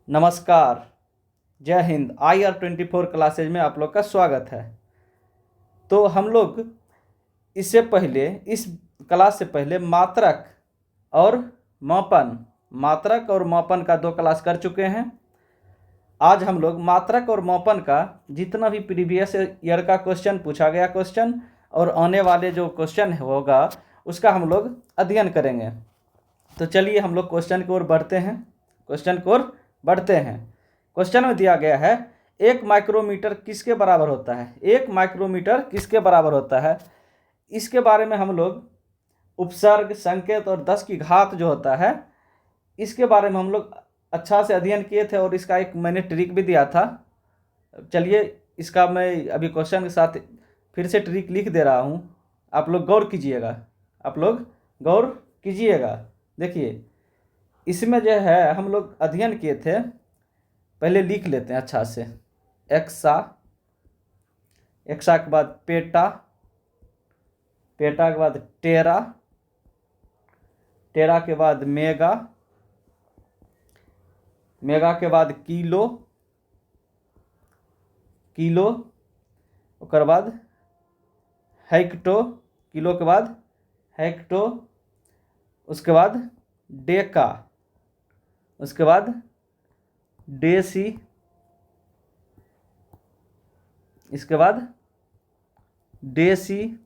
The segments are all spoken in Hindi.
नमस्कार, जय हिंद। IR24 क्लासेज में आप लोग का स्वागत है। तो हम लोग इससे पहले इस क्लास से पहले मात्रक और मापन का 2 क्लास कर चुके हैं। आज हम लोग मात्रक और मापन का जितना भी प्रीवियस ईयर का क्वेश्चन पूछा गया क्वेश्चन और आने वाले जो क्वेश्चन होगा उसका हम लोग अध्ययन करेंगे। तो चलिए हम लोग क्वेश्चन की ओर बढ़ते हैं। क्वेश्चन में दिया गया है 1 माइक्रोमीटर किसके बराबर होता है। 1 माइक्रोमीटर किसके बराबर होता है, इसके बारे में हम लोग उपसर्ग, संकेत और 10 की घात जो होता है इसके बारे में हम लोग अच्छा से अध्ययन किए थे और इसका एक मैंने ट्रिक भी दिया था। चलिए इसका मैं अभी क्वेश्चन के साथ फिर से ट्रिक लिख दे रहा हूँ, आप लोग गौर कीजिएगा। देखिए इसमें जो है हम लोग अध्ययन किए थे, पहले लिख लेते हैं अच्छा से। एक्सा के बाद पेटा के बाद टेरा के बाद मेगा के बाद किलो उसके बाद हेक्टो, किलो के बाद हेक्टो, उसके बाद डेका, उसके बाद डेसी, इसके बाद डेसी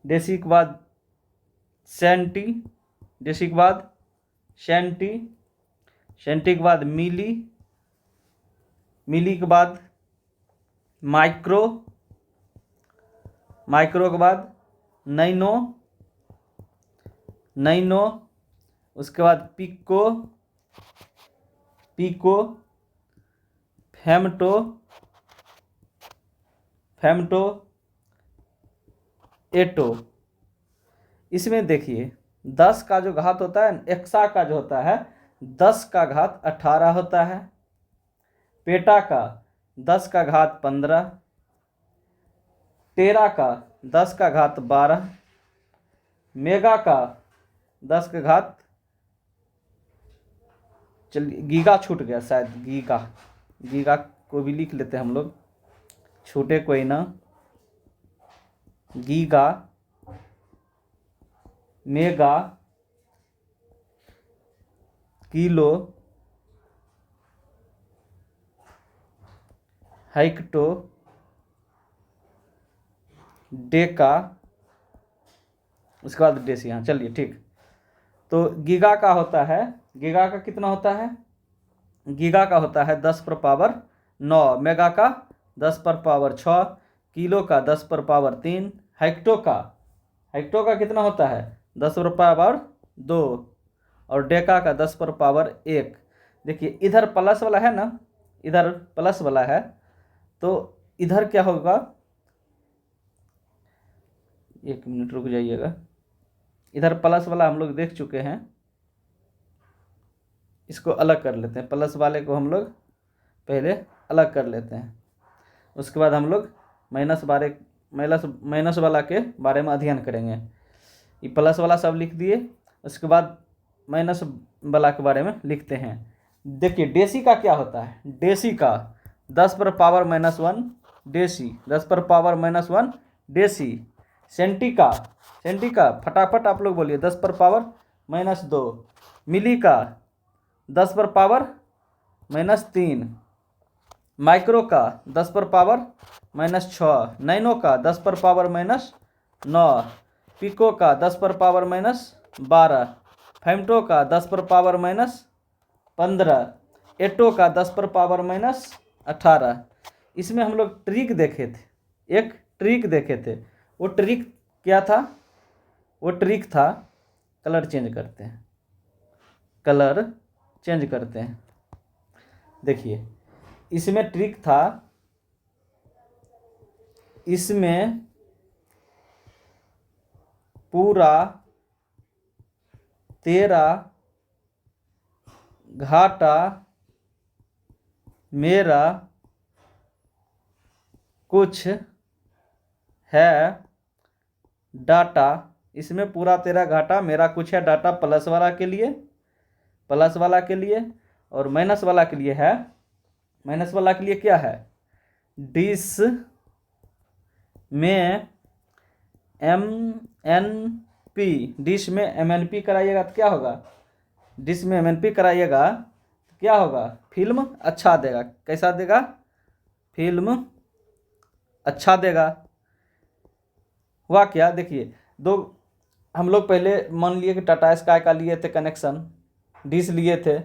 के बाद सेंटी, डेसी के बाद सेंटी के बाद मिली के बाद माइक्रो के बाद नैनो, उसके बाद पिको, फेमटो, एटो। इसमें देखिए 10 का जो घात होता है, एक्सा का जो होता है 10 का घात 18 होता है, पेटा का 10 का घात 15, टेरा का 10 का घात 12, मेगा का 10 का घात, चलिए गीगा छूट गया शायद, गीगा को भी लिख लेते हैं हम लोग, छूटे कोई ना। Giga, mega, kilo, hecto, Deka, उसके बाद डेसी। हाँ चलिए ठीक। तो गीगा का होता है, गीगा का कितना होता है, गीगा का होता है 10 पर पावर 9, मेगा का 10 पर पावर 6, किलो का 10 पर पावर 3, हेक्टो का कितना होता है 10 पर पावर 2 और डेका का 10 पर पावर 1। देखिए इधर प्लस वाला है ना, इधर प्लस वाला है तो इधर क्या होगा, 1 मिनट रुक जाइएगा। इधर प्लस वाला हम लोग देख चुके हैं, इसको अलग कर लेते हैं, प्लस वाले को हम लोग पहले अलग कर लेते हैं, उसके बाद हम लोग माइनस वाला के बारे में अध्ययन करेंगे। ये प्लस वाला सब लिख दिए, उसके बाद माइनस वाला के बारे में लिखते हैं। देखिए डेसी का क्या होता है, डेसी का 10 पर पावर -1 डेसी, 10 पर पावर -1 डेसी। सेंटी का फटाफट आप लोग बोलिए 10 पर पावर -2। मिली का 10 पर पावर -3। माइक्रो का 10 पर पावर -6। नैनो का 10 पर पावर -9। पिको का 10 पर पावर -12। फेमटो का 10 पर पावर -15। एटो का 10 पर पावर -18। इसमें हम लोग ट्रिक देखे थे, एक ट्रिक देखे थे। वो ट्रिक क्या था, वो ट्रिक था कलर चेंज करते हैं। देखिए इसमें ट्रिक था, इसमें पूरा तेरा घाटा मेरा कुछ है डाटा। इसमें पूरा तेरा घाटा मेरा कुछ है डाटा प्लस वाला के लिए, और माइनस वाला के लिए है, माइनस वाला के लिए क्या है, डिस में MNP, डिश में MNP कराइएगा तो क्या होगा, डिश में MNP कराइएगा तो क्या होगा, फिल्म अच्छा देगा। कैसा देगा, फिल्म अच्छा देगा। हुआ क्या, देखिए दो, हम लोग पहले मान लिए कि टाटा स्काई का लिए थे कनेक्शन, डिश लिए थे,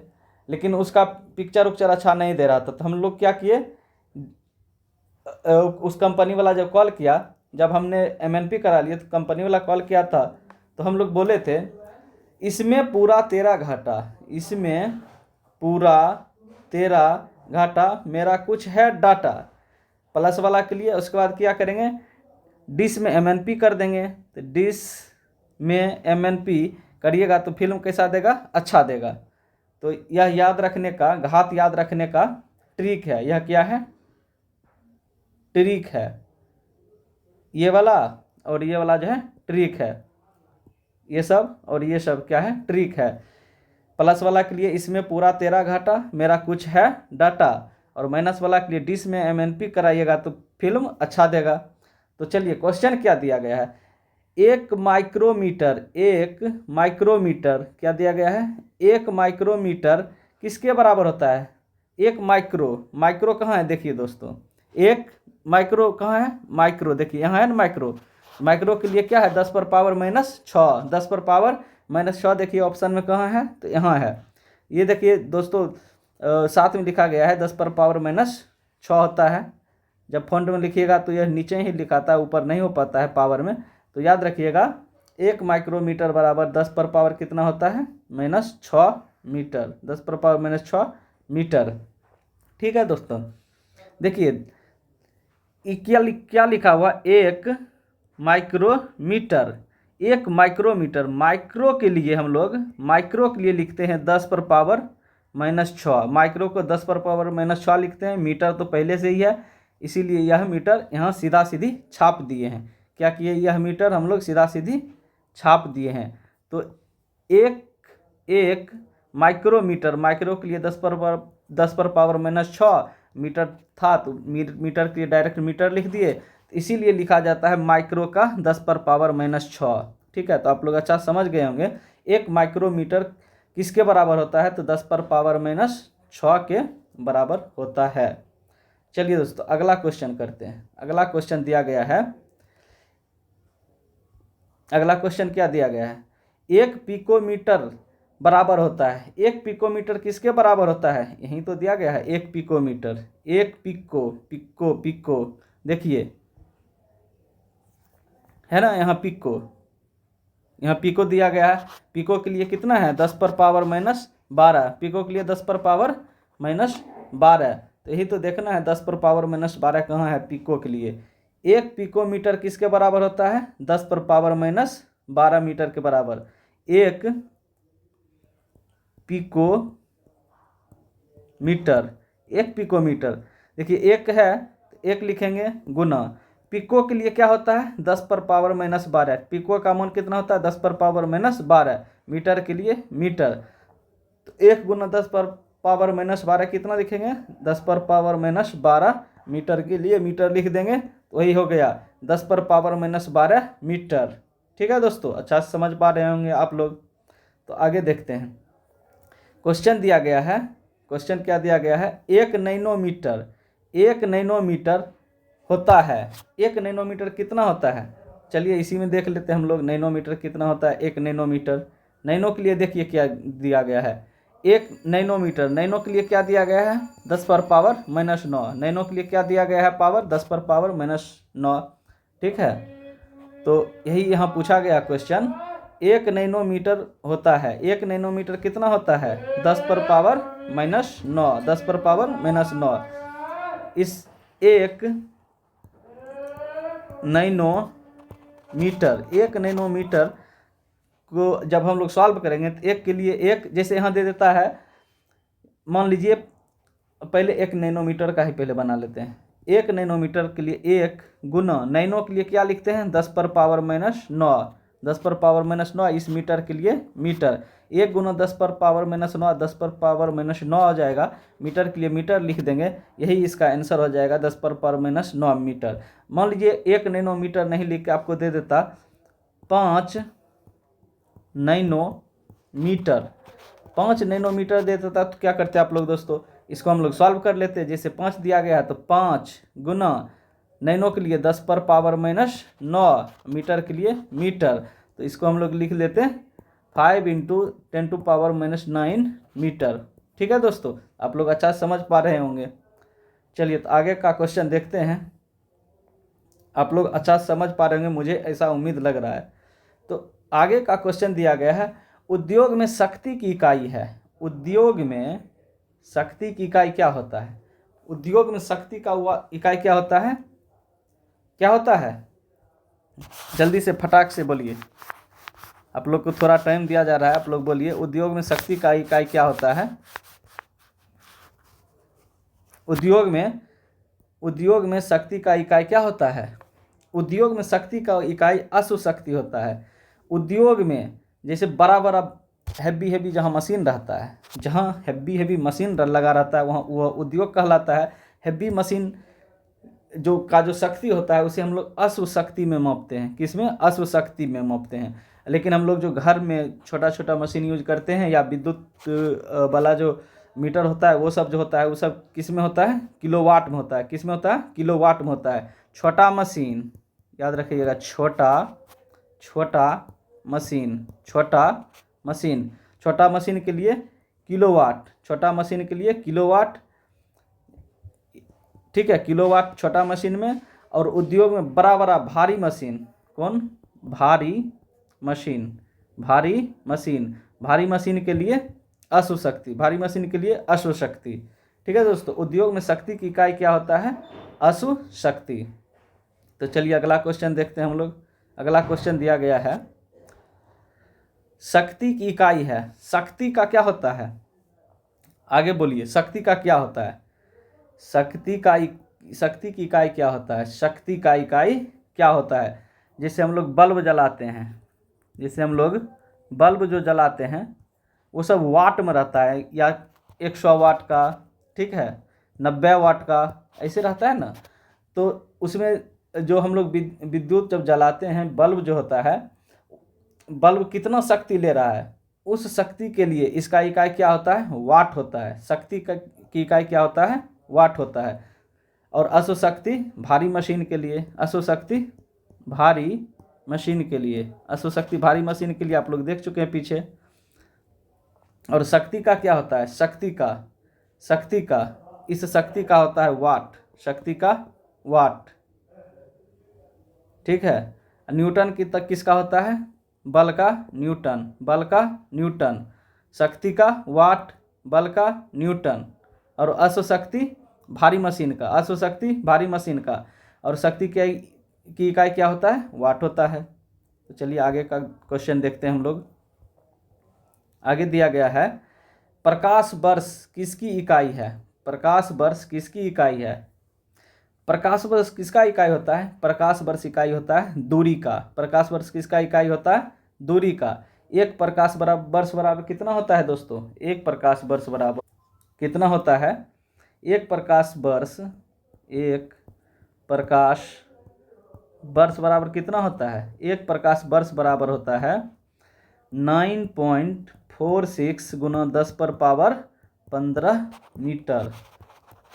लेकिन उसका पिक्चर उक्चर अच्छा नहीं दे रहा था, तो हम लोग क्या किए, उस कंपनी वाला जब कॉल किया, जब हमने MNP करा लिए तो कंपनी वाला कॉल किया था, तो हम लोग बोले थे इसमें पूरा तेरा घाटा, इसमें पूरा तेरा घाटा, मेरा कुछ है डाटा, प्लस वाला के लिए। उसके बाद क्या करेंगे, डिश में MNP कर देंगे, तो डिश में MNP करिएगा तो फिल्म कैसा देगा, अच्छा देगा। तो यह याद रखने का, घात याद रखने का ट्रिक है, यह क्या है, ट्रिक है, ये वाला और ये वाला जो है ट्रिक है, ये सब और ये सब क्या है, ट्रिक है। प्लस वाला के लिए इसमें पूरा तेरा घाटा, मेरा कुछ है डाटा, और माइनस वाला के लिए डिश में MNP कराइएगा तो फिल्म अच्छा देगा। तो चलिए क्वेश्चन क्या दिया गया है, एक माइक्रोमीटर, एक माइक्रोमीटर क्या दिया गया है, एक माइक्रोमीटर किसके बराबर होता है, एक माइक्रो, माइक्रो कहाँ है, देखिए दोस्तों, एक माइक्रो कहाँ है, माइक्रो देखिए यहाँ है ना, माइक्रो, माइक्रो के लिए क्या है, 10 पर पावर -6, 10 पर पावर -6, देखिए ऑप्शन में कहाँ है, तो यहाँ है। ये देखिए दोस्तों, साथ में लिखा गया है 10 पर पावर -6 होता है। जब फॉन्ट में लिखिएगा तो यह नीचे ही लिखाता है, ऊपर नहीं हो पाता है पावर में। तो याद रखिएगा, एक माइक्रोमीटर बराबर 10 पर पावर कितना होता है, -6 मीटर, 10 पर पावर -6 मीटर। ठीक है दोस्तों, देखिए क्या लिखा हुआ, एक माइक्रोमीटर, एक माइक्रोमीटर, माइक्रो के लिए हम लोग, माइक्रो के लिए लिखते हैं 10 पर पावर -6, माइक्रो को 10 पर पावर -6 लिखते हैं, मीटर तो पहले से ही है, इसीलिए यह मीटर यहाँ सीधा सीधी छाप दिए हैं। क्या किए, यह मीटर हम लोग सीधा सीधी छाप दिए हैं। तो एक माइक्रोमीटर, माइक्रो के लिए 10 पर पावर -6 मीटर था, तो मीटर के लिए डायरेक्ट मीटर लिख दिए, तो इसीलिए लिखा जाता है माइक्रो का 10 पर पावर -6। ठीक है, तो आप लोग अच्छा समझ गए होंगे, एक माइक्रोमीटर किसके बराबर होता है, तो 10 पर पावर -6 के बराबर होता है। चलिए दोस्तों अगला क्वेश्चन करते हैं। अगला क्वेश्चन दिया गया है, अगला क्वेश्चन क्या दिया गया है, एक पिकोमीटर बराबर होता है, एक पिकोमीटर किसके बराबर होता है, यहीं तो दिया गया है, एक पिकोमीटर, एक पिको देखिए है ना, यहाँ पिको दिया गया है। पिको के लिए कितना है, 10 पर पावर -12, पिको के लिए 10 पर पावर -12, तो यही तो देखना है 10 पर पावर -12 कहाँ है पिको के लिए। एक पिकोमीटर किसके बराबर होता है, 10 पर पावर -12 मीटर के बराबर। एक पिकोमीटर, एक पिकोमीटर, देखिए एक है, एक लिखेंगे गुना, पिको के लिए क्या होता है, 10 पर पावर -12, पिको का मान कितना होता है, 10 पर पावर -12, मीटर के लिए मीटर, तो 1 गुना 10 पर पावर -12 कितना लिखेंगे, 10 पर पावर -12 मीटर के लिए मीटर लिख देंगे, तो वही हो गया 10 पर पावर -12 मीटर। ठीक है दोस्तों, अच्छा समझ पा रहे होंगे आप लोग। तो आगे देखते हैं, क्वेश्चन दिया गया है, क्वेश्चन क्या दिया गया है, एक नैनोमीटर, एक नैनोमीटर होता है, एक नैनोमीटर कितना होता है, चलिए इसी में देख लेते हैं हम लोग, नैनोमीटर कितना होता है, एक नैनोमीटर। नैनो के लिए देखिए क्या दिया गया है, एक नैनोमीटर, नैनो के लिए क्या दिया गया है, 10 पर पावर -9, नैनो के लिए क्या दिया गया है पावर, 10 पर पावर -9। ठीक है, तो यही यहाँ पूछा गया क्वेश्चन, एक नैनोमीटर होता है, एक नैनोमीटर कितना होता है, 10 पर पावर -9, 10 पर पावर -9। इस एक नैनोमीटर, एक नैनोमीटर को जब हम लोग सॉल्व करेंगे तो एक के लिए एक, जैसे यहाँ दे देता है, मान लीजिए पहले एक नैनोमीटर का ही पहले बना लेते हैं, एक नैनोमीटर के लिए एक गुना, नैनो के लिए क्या लिखते हैं, 10 पर पावर -9, 10 पर पावर -9, इस मीटर के लिए मीटर, 1 गुना 10 पर पावर माइनस 9 10 पर पावर माइनस 9 हो जाएगा। मीटर के लिए मीटर लिख देंगे, यही इसका आंसर हो जाएगा 10 पर पावर माइनस 9 मीटर। मान लीजिए 1 नैनोमीटर नहीं लिख के आपको दे देता 5 नैनोमीटर, 5 नैनोमीटर दे देता तो क्या करते आप लोग दोस्तों, इसको हम लोग सॉल्व कर लेते हैं। जैसे 5 दिया गया है तो 5 गुना नैनो के लिए 10 पर पावर माइनस 9, मीटर के लिए मीटर, तो इसको हम लोग लिख लेते हैं 5 into 10 to power minus 9 metre. ठीक है दोस्तों, आप लोग अच्छा समझ पा रहे होंगे। चलिए तो आगे का क्वेश्चन देखते हैं। आप लोग अच्छा समझ पा रहे होंगे, मुझे ऐसा उम्मीद लग रहा है। तो आगे का क्वेश्चन दिया गया है, उद्योग में शक्ति की इकाई है। उद्योग में शक्ति की इकाई क्या होता है? उद्योग में शक्ति का इकाई क्या होता है? क्या होता है? जल्दी से फटाक से बोलिए, आप लोग को थोड़ा टाइम दिया जा रहा है, आप लोग बोलिए उद्योग में शक्ति का इकाई क्या होता है? उद्योग में शक्ति का इकाई क्या होता है? उद्योग में शक्ति का इकाई अश्व शक्ति होता है। उद्योग में जैसे बड़ा बड़ा हैवी जहाँ मशीन रहता है, जहाँ हैवी मशीन लगा रहता है, वहाँ वह उद्योग कहलाता है। हैवी मशीन जो शक्ति होता है उसे हम लोग अश्व शक्ति में मापते हैं। किसमें? अश्व शक्ति में मापते हैं। लेकिन हम लोग जो घर में छोटा छोटा मशीन यूज करते हैं या विद्युत वाला जो मीटर होता है वो सब जो होता है वो सब किस में होता है? किलोवाट में होता है। किस में होता है? किलोवाट में होता है। छोटा मशीन याद रखिएगा, छोटा मशीन के लिए किलोवाट, छोटा मशीन के लिए किलोवाट, ठीक है, किलोवाट छोटा मशीन में। और उद्योग में बड़ा भारी मशीन, कौन? भारी मशीन के लिए अश्व शक्ति, भारी मशीन के लिए अश्व शक्ति। ठीक है दोस्तों, उद्योग में शक्ति की इकाई क्या होता है? अश्व शक्ति। तो चलिए अगला क्वेश्चन देखते हैं हम लोग। अगला क्वेश्चन दिया गया है, शक्ति की इकाई है। शक्ति का क्या होता है? आगे बोलिए, शक्ति का क्या होता है? शक्ति की इकाई क्या होता है? शक्ति का इकाई क्या होता है? जैसे हम लोग बल्ब जलाते हैं, जो जलाते हैं वो सब वाट में रहता है, या 100 वाट का, ठीक है, 90 वाट का, ऐसे रहता है ना। तो उसमें जो हम लोग विद्युत जब जलाते हैं, बल्ब जो होता है, बल्ब कितना शक्ति ले रहा है, उस शक्ति के लिए इसका इकाई क्या होता है? वाट होता है। शक्ति की इकाई क्या होता है? वाट होता है। और अश्व शक्ति भारी मशीन के लिए, अश्व शक्ति भारी मशीन के लिए आप लोग देख चुके हैं पीछे। और शक्ति का क्या होता है? इस शक्ति का होता है वाट, शक्ति का वाट, ठीक है। न्यूटन की तक किसका होता है? बल का न्यूटन, शक्ति का वाट, बल का न्यूटन। और अश्व शक्ति भारी मशीन का, और शक्ति की इकाई क्या होता है? वाट होता है। तो चलिए आगे का क्वेश्चन देखते हैं हम लोग। आगे दिया गया है, प्रकाश वर्ष किसकी इकाई है? प्रकाश वर्ष किसका इकाई होता है? प्रकाश वर्ष इकाई होता है दूरी का। प्रकाश वर्ष किसका इकाई होता है? दूरी का। एक प्रकाश वर्ष बराबर कितना होता है दोस्तों? एक प्रकाश वर्ष बराबर कितना होता है? एक प्रकाश वर्ष बराबर कितना होता है? एक प्रकाश वर्ष बराबर होता है 9.46 गुना 10 पर पावर 15 मीटर।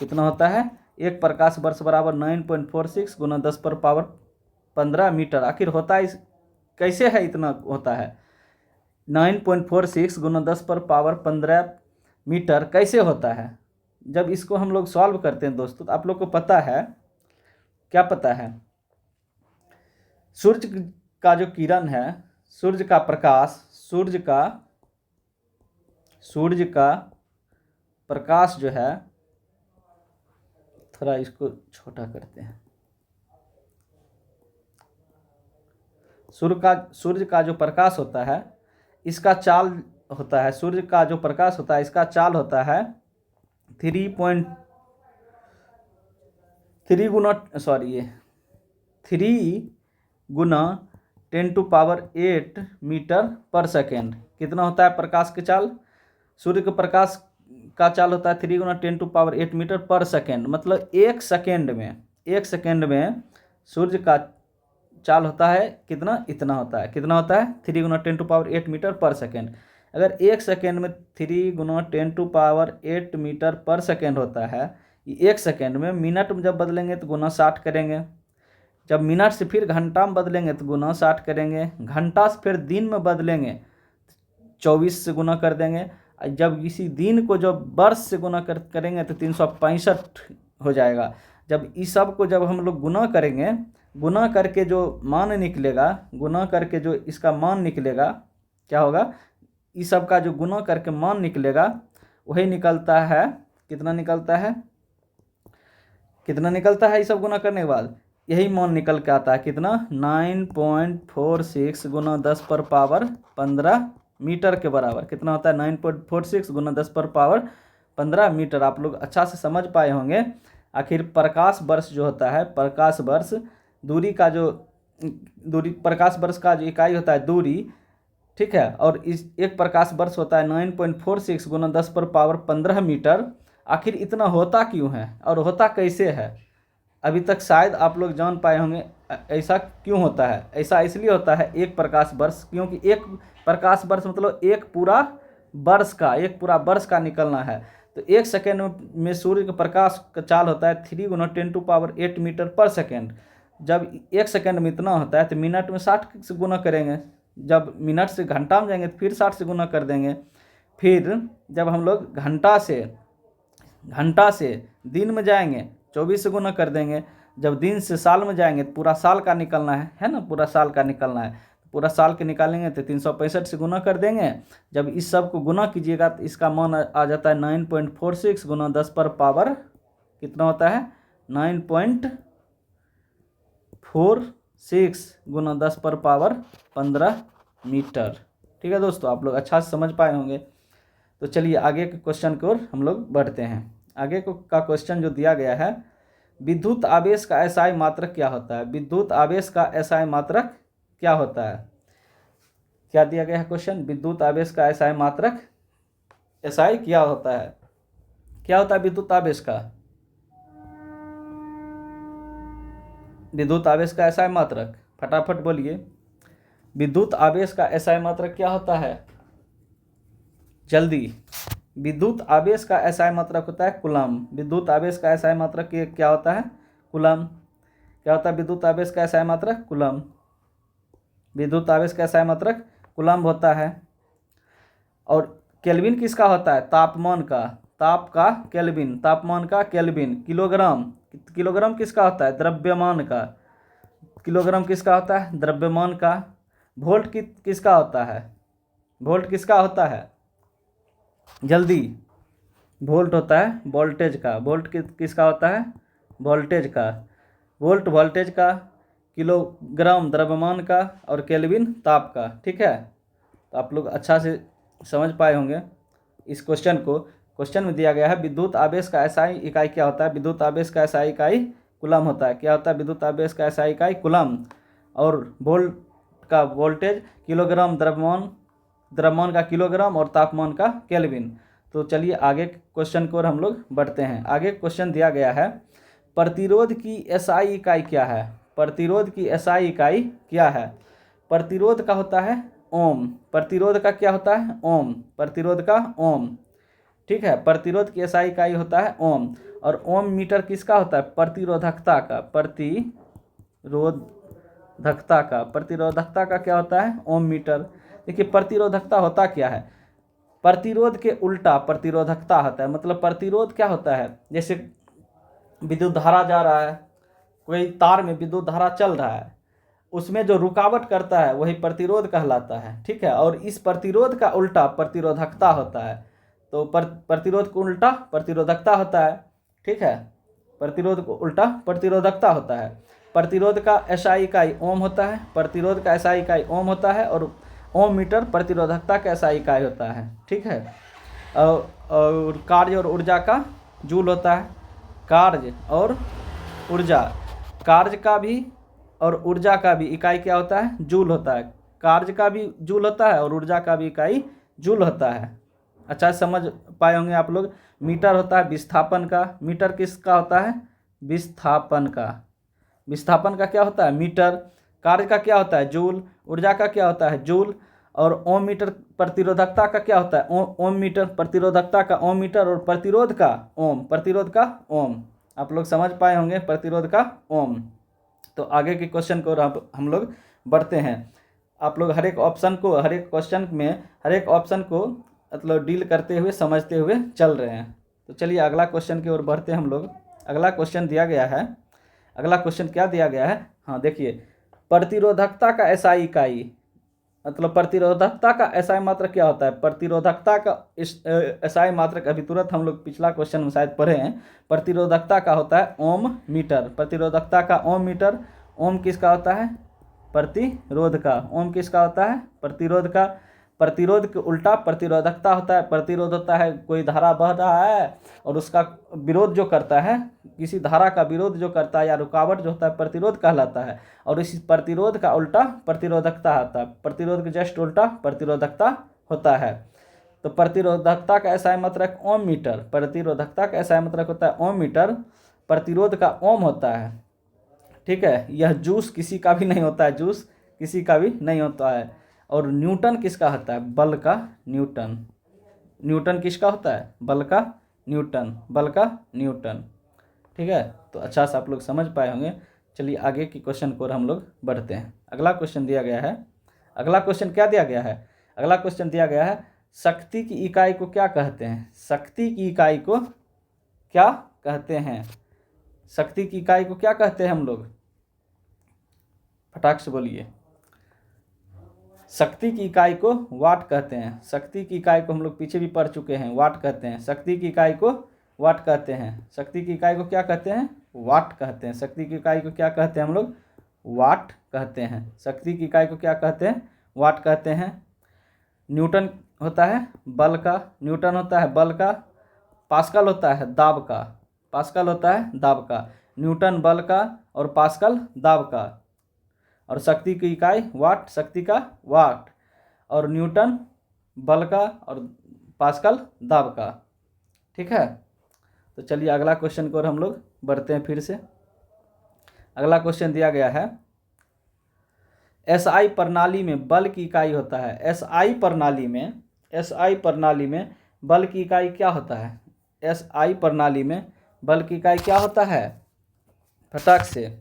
कितना होता है? एक प्रकाश वर्ष बराबर 9.46 गुना 10 पर पावर 15 मीटर। आखिर होता है कैसे है? इतना होता है 9.46 गुना 10 पर पावर 15 मीटर कैसे होता है? जब इसको हम लोग सॉल्व करते हैं दोस्तों, तो आप लोग को पता है, क्या पता है? सूर्य का जो किरण है, सूर्य का प्रकाश जो है, थोड़ा इसको छोटा करते हैं। सूर्य का जो प्रकाश होता है, इसका चाल होता है, सूर्य का जो प्रकाश होता है इसका चाल होता है 3 गुना 10⁸ मीटर पर सेकेंड कितना होता है प्रकाश की चाल। सूर्य के प्रकाश का चाल होता है 3 × 10⁸ मीटर पर सेकेंड, मतलब एक सेकेंड में सूर्य का चाल होता है कितना, इतना होता है, कितना होता है 3 × 10⁸ मीटर पर सेकेंड। अगर एक सेकेंड में 3 × 10⁸ मीटर पर सेकेंड होता है, एक सेकेंड में मिनट में जब बदलेंगे तो गुना 60 करेंगे, जब मिनट से फिर घंटा में बदलेंगे तो गुना 60 करेंगे, घंटा से फिर दिन में बदलेंगे 24 से गुना कर देंगे, जब इसी दिन को जब वर्ष से गुना करेंगे तो 365 हो जाएगा। जब इस सब को जब हम लोग गुना करेंगे, गुना करके जो मान निकलेगा, गुना करके जो इसका मान निकलेगा क्या होगा, इस सब का जो गुना करके मान निकलेगा वही निकलता है, कितना निकलता है, कितना निकलता है, ये सब गुना करने के बाद यही मान निकल के आता है कितना 9.46 × 10⁻15 मीटर के बराबर। कितना होता है 9.46 × 10⁻15 मीटर। आप लोग अच्छा से समझ पाए होंगे। आखिर प्रकाश वर्ष जो होता है, प्रकाश वर्ष दूरी का जो प्रकाश वर्ष का जो इकाई होता है दूरी, ठीक है, और इस एक प्रकाश वर्ष होता है 9.46 × 10⁻15 मीटर। आखिर इतना होता क्यों है और होता कैसे है, अभी तक शायद आप लोग जान पाए होंगे ऐसा क्यों होता है। ऐसा इसलिए होता है एक प्रकाश वर्ष, क्योंकि एक प्रकाश वर्ष मतलब एक पूरा वर्ष का निकलना है। तो एक सेकेंड में सूर्य के प्रकाश का चाल होता है 3 × 10⁸ मीटर पर सेकेंड। जब एक सेकेंड में इतना होता है तो मिनट में 60 से गुना करेंगे, जब मिनट से घंटा में जाएंगे तो फिर 60 से गुना कर देंगे, फिर जब हम लोग घंटा से दिन में जाएंगे 24 से गुना कर देंगे, जब दिन से साल में जाएंगे तो पूरा साल का निकलना है ना, पूरा साल का निकलना है, पूरा साल के निकालेंगे तो 365 से गुना कर देंगे। जब इस सब को गुना कीजिएगा तो इसका मान आ जाता है 9.46 × 10⁻, कितना होता है 9.46 × 10⁻15 मीटर। ठीक है दोस्तों, आप लोग अच्छा से समझ पाए होंगे। तो चलिए आगे के क्वेश्चन की ओर हम लोग बढ़ते हैं। आगे का क्वेश्चन जो दिया गया है, विद्युत आवेश का एसआई मात्रक क्या होता है। विद्युत आवेश का एसआई मात्रक क्या होता है, क्या दिया गया है क्वेश्चन, विद्युत आवेश का एसआई मात्रक एसआई क्या होता है, क्या होता है विद्युत आवेश का, विद्युत आवेश का एसआई मात्रक, फटाफट बोलिए। विद्युत आवेश का एसआई मात्रक क्या होता है, जल्दी। विद्युत आवेश का एसआई मात्रक होता है कूलम। विद्युत आवेश का एसआई मात्रक क्या होता है, कूलम। क्या होता है विद्युत आवेश का एसआई मात्रक, कूलम। विद्युत आवेश का एसआई मात्रक कूलम होता है। और केल्विन किसका होता है, तापमान का, तापमान का केल्विन। किलोग्राम किसका होता है, द्रव्यमान का। किलोग्राम किसका होता है, द्रव्यमान का। वोल्ट किसका होता है, वोल्ट किसका होता है, जल्दी। वोल्ट होता है वोल्टेज का। वोल्ट किसका होता है, वोल्टेज का। वोल्ट वोल्टेज का, किलोग्राम द्रव्यमान का, और केल्विन ताप का। ठीक है, तो आप लोग अच्छा से समझ पाए होंगे इस क्वेश्चन को। क्वेश्चन में दिया गया है विद्युत आवेश का एसआई इकाई क्या होता है। विद्युत आवेश का एसआई इकाई कूलम होता है। क्या होता है विद्युत आवेश का एसआई इकाई, कूलम। और वोल्ट का वोल्टेज, किलोग्राम द्रव्यमान का किलोग्राम, और तापमान का केल्विन। तो चलिए आगे क्वेश्चन की ओर हम लोग बढ़ते हैं। आगे क्वेश्चन दिया गया है, प्रतिरोध की एसआई इकाई क्या है। प्रतिरोध की एसआई इकाई क्या है। प्रतिरोध का होता है ओम। प्रतिरोध का क्या होता है, ओम। प्रतिरोध का ओम। ठीक है, प्रतिरोध की एसआई इकाई होता है ओम। और ओम मीटर किसका होता है, प्रतिरोधकता का। प्रतिरोधकता का क्या होता है, ओम मीटर। देखिए प्रतिरोधकता होता क्या है, प्रतिरोध के उल्टा प्रतिरोधकता होता है। मतलब प्रतिरोध क्या होता है, जैसे विद्युत धारा जा रहा है, कोई तार में विद्युत धारा चल रहा है, उसमें जो रुकावट करता है वही प्रतिरोध कहलाता है। ठीक है, और इस प्रतिरोध का उल्टा प्रतिरोधकता होता है। तो प्रतिरोध को उल्टा प्रतिरोधकता होता है। ठीक है, प्रतिरोध को उल्टा प्रतिरोधकता होता है। प्रतिरोध का एसआई इकाई ओम होता है। प्रतिरोध का एसआई इकाई ओम होता है, और ओम मीटर प्रतिरोधकता का एसआई इकाई होता है। ठीक है, और कार्य और ऊर्जा का जूल होता है। कार्य और ऊर्जा, कार्य का भी और ऊर्जा का भी इकाई क्या होता है? जूल होता है। कार्य का भी जूल होता है और ऊर्जा का भी इकाई जूल होता है। अच्छा समझ पाए होंगे आप लोग। मीटर होता है विस्थापन का। मीटर किसका होता है? विस्थापन का। विस्थापन का क्या होता है? मीटर। कार्य का क्या होता है? जूल। ऊर्जा का क्या होता है? जूल। और ओम मीटर प्रतिरोधकता का क्या होता है? ओम मीटर। प्रतिरोधकता का ओम मीटर और प्रतिरोध का ओम। प्रतिरोध का ओम। आप लोग समझ पाए होंगे प्रतिरोध का ओम। तो आगे के क्वेश्चन को हम लोग बढ़ते हैं। आप लोग हर एक ऑप्शन को, हर एक क्वेश्चन में हर एक ऑप्शन को मतलब डील करते हुए समझते हुए चल रहे हैं। तो चलिए अगला क्वेश्चन की ओर बढ़ते हैं हम लोग। अगला क्वेश्चन दिया गया है। अगला क्वेश्चन क्या दिया गया है? हाँ देखिए, प्रतिरोधकता का एसआई इकाई, मतलब प्रतिरोधकता का एसआई मात्रक क्या होता है? प्रतिरोधकता का इस एसआई मात्रक अभी तुरंत हम लोग पिछला क्वेश्चन में शायद पढ़े हैं। प्रतिरोधकता का होता है ओम मीटर। प्रतिरोधकता का ओम मीटर। ओम किसका होता है? प्रतिरोध का। ओम किसका होता है? प्रतिरोध का। प्रतिरोध के उल्टा प्रतिरोधकता होता है। प्रतिरोध होता है कोई धारा बह रहा है और उसका विरोध जो करता है, किसी धारा का विरोध जो करता है या रुकावट जो होता है, प्रतिरोध कहलाता है। और इसी प्रतिरोध का उल्टा प्रतिरोधकता होता है। प्रतिरोध के जस्ट उल्टा प्रतिरोधकता होता है। तो प्रतिरोधकता का एसआई मात्रक ओम मीटर। प्रतिरोधकता का एसआई मात्रक होता है ओम मीटर। प्रतिरोध का ओम होता है। ठीक है, यह जूस किसी का भी नहीं होता है। जूस किसी का भी नहीं होता है। और न्यूटन किसका होता है? बल का न्यूटन। न्यूटन किसका होता है? बल का न्यूटन। बल का न्यूटन। ठीक है, तो अच्छा से आप लोग समझ पाए होंगे। चलिए आगे की क्वेश्चन को हम लोग बढ़ते हैं। अगला क्वेश्चन दिया गया है। अगला क्वेश्चन क्या दिया गया है? अगला क्वेश्चन दिया गया है, शक्ति की इकाई को क्या कहते हैं? शक्ति की इकाई को क्या कहते हैं? शक्ति की इकाई को क्या कहते हैं हम लोग? फटाक से बोलिए। शक्ति की इकाई को वाट कहते हैं। शक्ति की इकाई को हम लोग पीछे भी पढ़ चुके हैं, वाट कहते हैं। शक्ति की इकाई को वाट कहते हैं। शक्ति की इकाई को क्या कहते हैं? वाट कहते हैं। शक्ति की इकाई को क्या कहते हैं हम लोग? वाट कहते हैं। शक्ति की इकाई को क्या कहते हैं? वाट कहते हैं। न्यूटन होता है बल का। न्यूटन होता है बल का। पास्कल होता है दाब का। पास्कल होता है दाब का। न्यूटन बल का और पास्कल दाब का। और शक्ति की इकाई वाट, शक्ति का वाट। और न्यूटन बल का और पास्कल दाब का। ठीक है, तो चलिए अगला क्वेश्चन को हम लोग बढ़ते हैं फिर से। अगला क्वेश्चन दिया गया है, एसआई प्रणाली में बल की इकाई होता है। एसआई प्रणाली में बल की इकाई क्या होता है? एसआई प्रणाली में बल की इकाई क्या होता है? फटाक से।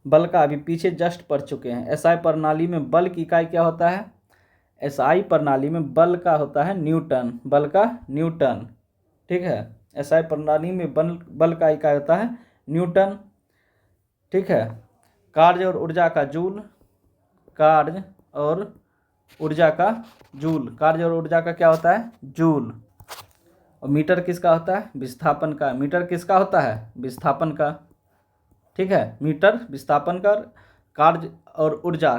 बल का अभी पीछे जस्ट पढ़ चुके हैं। एसआई प्रणाली में बल की इकाई क्या होता है? एसआई प्रणाली में बल का होता है न्यूटन। बल का न्यूटन। ठीक है, एसआई प्रणाली में बल का इकाई होता है न्यूटन। ठीक है, कार्य और ऊर्जा का जूल। कार्य और ऊर्जा का जूल। कार्य और ऊर्जा का क्या होता है? जूल। और मीटर किसका होता है? विस्थापन का। मीटर किसका होता है? विस्थापन का। ठीक है, मीटर विस्थापन का। कार्य और ऊर्जा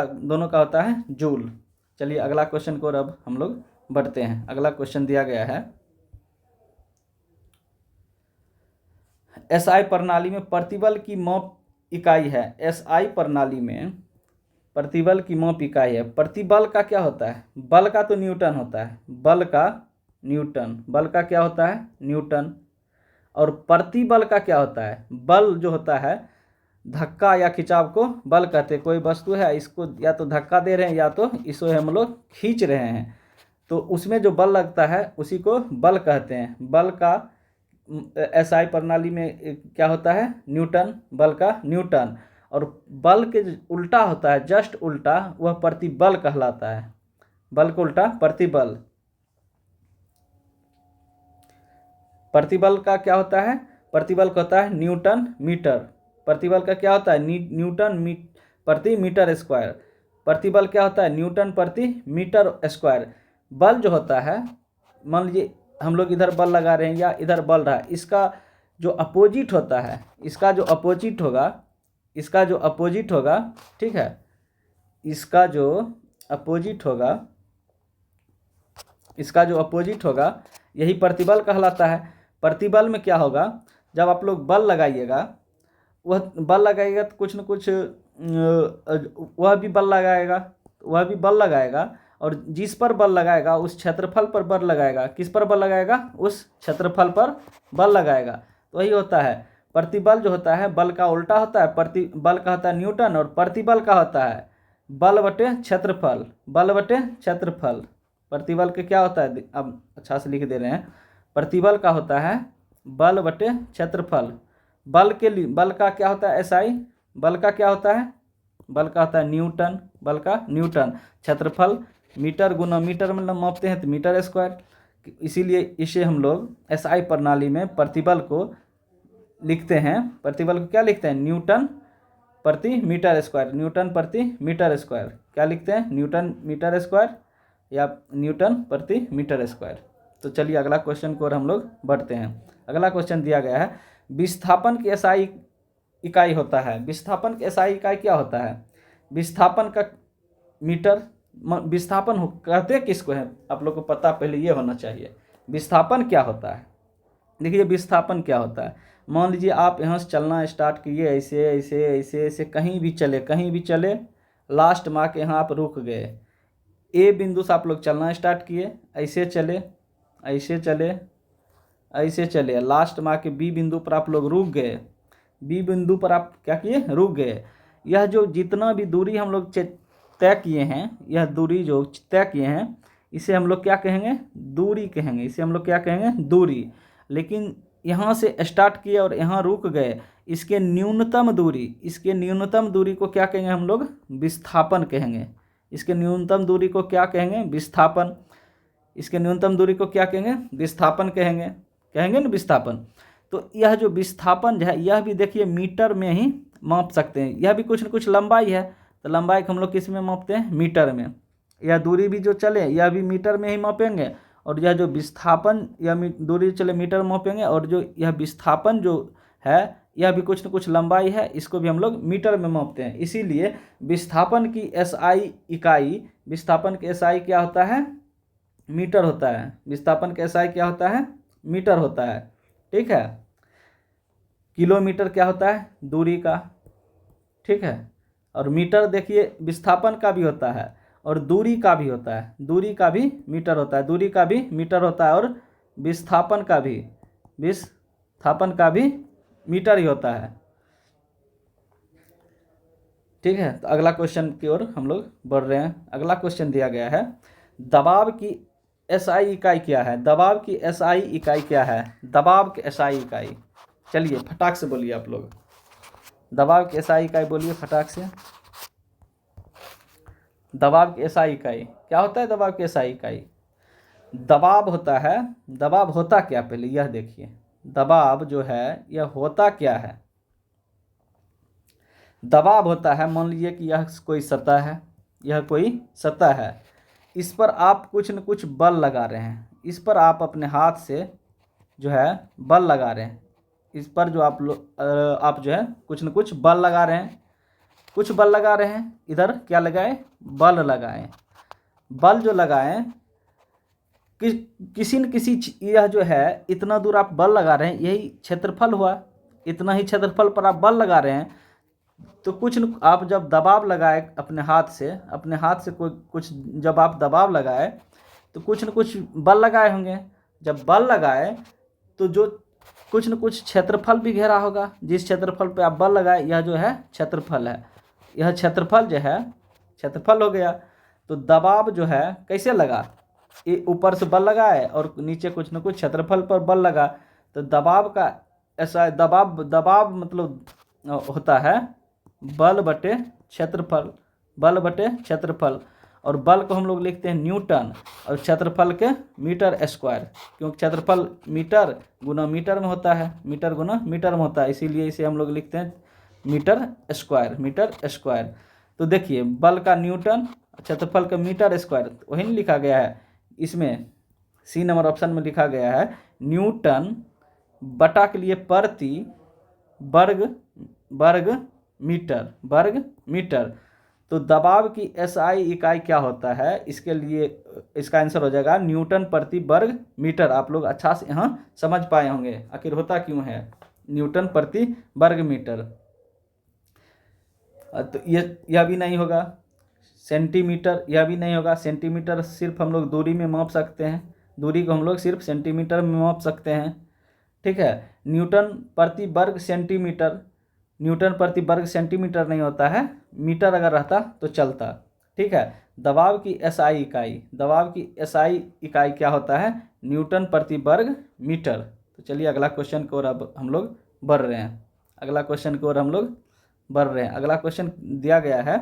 दोनों का होता है जूल। चलिए अगला क्वेश्चन को अब हम लोग बढ़ते हैं। अगला क्वेश्चन दिया गया है, एसआई प्रणाली में प्रतिबल की माप इकाई है। एसआई प्रणाली में प्रतिबल की माप इकाई है। प्रतिबल का क्या होता है? बल का तो न्यूटन होता है। बल का न्यूटन। बल का क्या होता है? न्यूटन। और प्रतिबल का क्या होता है? बल जो होता है, धक्का या खिंचाव को बल कहते हैं। कोई वस्तु है, इसको या तो धक्का दे रहे हैं या तो इसे हम लोग खींच रहे हैं, तो उसमें जो बल लगता है उसी को बल कहते हैं। बल का एसआई प्रणाली में क्या होता है? न्यूटन। बल का न्यूटन। और बल के उल्टा होता है, जस्ट उल्टा, वह प्रतिबल कहलाता है। बल को उल्टा प्रतिबल। प्रतिबल का क्या होता है? प्रतिबल का होता है न्यूटन मीटर। प्रतिबल का क्या होता है? न्यूटन प्रति मीटर स्क्वायर। प्रतिबल क्या होता है? न्यूटन प्रति मीटर स्क्वायर। बल जो होता है, मान लीजिए हम लोग इधर बल लगा रहे हैं या इधर बल रहा है, इसका जो अपोजिट होता है, इसका जो अपोजिट होगा, ठीक है, इसका जो अपोजिट होगा यही प्रतिबल कहलाता है। प्रतिबल में क्या होगा? जब आप लोग बल लगाइएगा, वह बल लगाएगा तो कुछ न कुछ वह भी बल लगाएगा और जिस पर बल लगाएगा उस क्षेत्रफल पर बल लगाएगा। किस पर बल लगाएगा? उस क्षेत्रफल पर बल लगाएगा। तो वही होता है प्रतिबल जो होता है बल का उल्टा होता है। बल का होता है न्यूटन और प्रतिबल का होता है बल बटे क्षेत्रफल। बल बटे क्षेत्रफल। प्रतिबल के क्या होता है? अब अच्छा से लिख दे रहे हैं। प्रतिबल का होता है बल बटे क्षेत्रफल। बल का क्या होता है? SI। बल का क्या होता है? बल का होता है न्यूटन। बल का न्यूटन। क्षेत्रफल मीटर गुना मीटर में मापते हैं तो मीटर स्क्वायर। इसीलिए इसे हम लोग SI प्रणाली में प्रतिबल को लिखते हैं। प्रतिबल को क्या लिखते हैं? न्यूटन प्रति मीटर स्क्वायर। न्यूटन प्रति मीटर स्क्वायर क्या लिखते हैं? न्यूटन मीटर स्क्वायर या न्यूटन प्रति मीटर स्क्वायर। तो चलिए अगला क्वेश्चन को और हम लोग बढ़ते हैं। अगला क्वेश्चन दिया गया है विस्थापन की SI इकाई होता है। विस्थापन की SI इकाई क्या होता है? विस्थापन का मीटर। विस्थापन कहते किसको है? आप लोग को पता पहले ये होना चाहिए विस्थापन क्या होता है। देखिए विस्थापन क्या होता है। मान लीजिए आप यहाँ से चलना स्टार्ट किए, ऐसे ऐसे ऐसे ऐसे कहीं भी चले लास्ट मार्क यहाँ आप रुक गए। A बिंदु से आप लोग चलना स्टार्ट किए, ऐसे चले लास्ट मार्क के B बिंदु पर आप लोग रुक गए। B बिंदु पर आप क्या किए? रुक गए। यह जो जितना भी दूरी हम लोग तय किए हैं, यह दूरी जो तय किए हैं इसे हम लोग क्या कहेंगे? दूरी कहेंगे। इसे हम लोग क्या कहेंगे? दूरी। लेकिन यहाँ से स्टार्ट किए और यहाँ रुक गए, इसके न्यूनतम दूरी को क्या कहेंगे हम लोग? विस्थापन कहेंगे। इसके न्यूनतम दूरी को क्या कहेंगे? विस्थापन। इसके न्यूनतम दूरी को क्या कहेंगे? विस्थापन कहेंगे ना, विस्थापन। तो यह जो विस्थापन है यह भी देखिए मीटर में ही माप सकते हैं। यह भी कुछ न कुछ लंबाई है, तो लंबाई को हम लोग किस में मापते हैं? मीटर में। यह दूरी भी जो चले यह भी मीटर में ही मापेंगे और यह जो विस्थापन या दूरी चले मीटर में मापेंगे और जो यह विस्थापन जो है यह भी कुछ न कुछ लंबाई है, इसको भी हम लोग मीटर में मापते हैं। इसीलिए विस्थापन की SI इकाई, विस्थापन की SI क्या होता है? मीटर होता है। विस्थापन का SI क्या होता है? मीटर होता है। ठीक है। किलोमीटर क्या होता है? दूरी का। ठीक है। और मीटर देखिए विस्थापन का भी होता है और दूरी का भी होता है। दूरी का भी मीटर होता है, दूरी का भी मीटर होता है और विस्थापन का भी मीटर ही होता है। ठीक है। तो अगला क्वेश्चन की ओर हम लोग बढ़ रहे हैं। अगला क्वेश्चन दिया गया है दबाव की SI इकाई क्या है? दबाव की SI इकाई क्या है? दबाव की SI इकाई। चलिए फटाक से बोलिए आप लोग। दबाव की SI इकाई बोलिए फटाक से। दबाव की SI इकाई क्या होता है? दबाव की SI इकाई दबाव होता है। दबाव होता क्या? पहले यह देखिए दबाव जो है यह होता क्या है? दबाव होता है, मान लीजिए कि यह कोई सतह है, यह कोई सतह है, इस पर आप कुछ न कुछ बल लगा रहे हैं। इस पर आप अपने हाथ से जो है बल लगा रहे हैं। इस पर जो आप जो है कुछ न कुछ बल लगा रहे हैं। कुछ बल लगा रहे हैं। इधर क्या लगाए? बल लगाए। बल जो लगाए किसी न किसी यह जो है इतना दूर आप बल लगा रहे हैं, यही क्षेत्रफल हुआ। इतना ही क्षेत्रफल पर आप बल लगा रहे हैं। तो कुछ न आप जब दबाव लगाए अपने हाथ से कोई कुछ जब आप दबाव लगाए तो कुछ न कुछ बल लगाए होंगे। जब बल लगाए तो जो कुछ न कुछ क्षेत्रफल भी घेरा होगा। जिस क्षेत्रफल पे आप बल लगाए यह जो है क्षेत्रफल है। यह क्षेत्रफल जो है क्षेत्रफल हो गया। तो दबाव जो है कैसे लगा? ये ऊपर से बल लगाए और नीचे कुछ न कुछ क्षेत्रफल पर बल लगा। तो दबाव का ऐसा दबाव मतलब होता है बल बटे क्षेत्रफल। बल बटे क्षेत्रफल। और बल को हम लोग लिखते हैं न्यूटन और क्षेत्रफल के मीटर स्क्वायर, क्योंकि क्षेत्रफल मीटर गुना मीटर में होता है। मीटर गुना मीटर में होता है, इसीलिए इसे हम लोग लिखते हैं मीटर स्क्वायर। तो देखिए बल का न्यूटन, क्षेत्रफल का मीटर स्क्वायर, वही नहीं लिखा गया है इसमें C नंबर ऑप्शन में लिखा गया है न्यूटन बटा के लिए प्रति वर्ग मीटर। तो दबाव की SI इकाई क्या होता है? इसके लिए इसका आंसर हो जाएगा न्यूटन प्रति वर्ग मीटर। आप लोग अच्छा से यहाँ समझ पाए होंगे आखिर होता क्यों है न्यूटन प्रति वर्ग मीटर। तो यह भी नहीं होगा। सेंटीमीटर, यह भी नहीं होगा। सेंटीमीटर सिर्फ हम लोग दूरी में माप सकते हैं, दूरी को हम लोग सिर्फ सेंटीमीटर में माप सकते हैं, ठीक है। न्यूटन प्रति वर्ग सेंटीमीटर, न्यूटन प्रति वर्ग सेंटीमीटर नहीं होता है, मीटर अगर रहता तो चलता, ठीक है। दबाव की एसआई इकाई, दबाव की एसआई इकाई क्या होता है? न्यूटन प्रति वर्ग मीटर। तो चलिए अगला क्वेश्चन की ओर अब हम लोग बढ़ रहे हैं, अगला क्वेश्चन की ओर हम लोग बढ़ रहे हैं। अगला क्वेश्चन दिया गया है,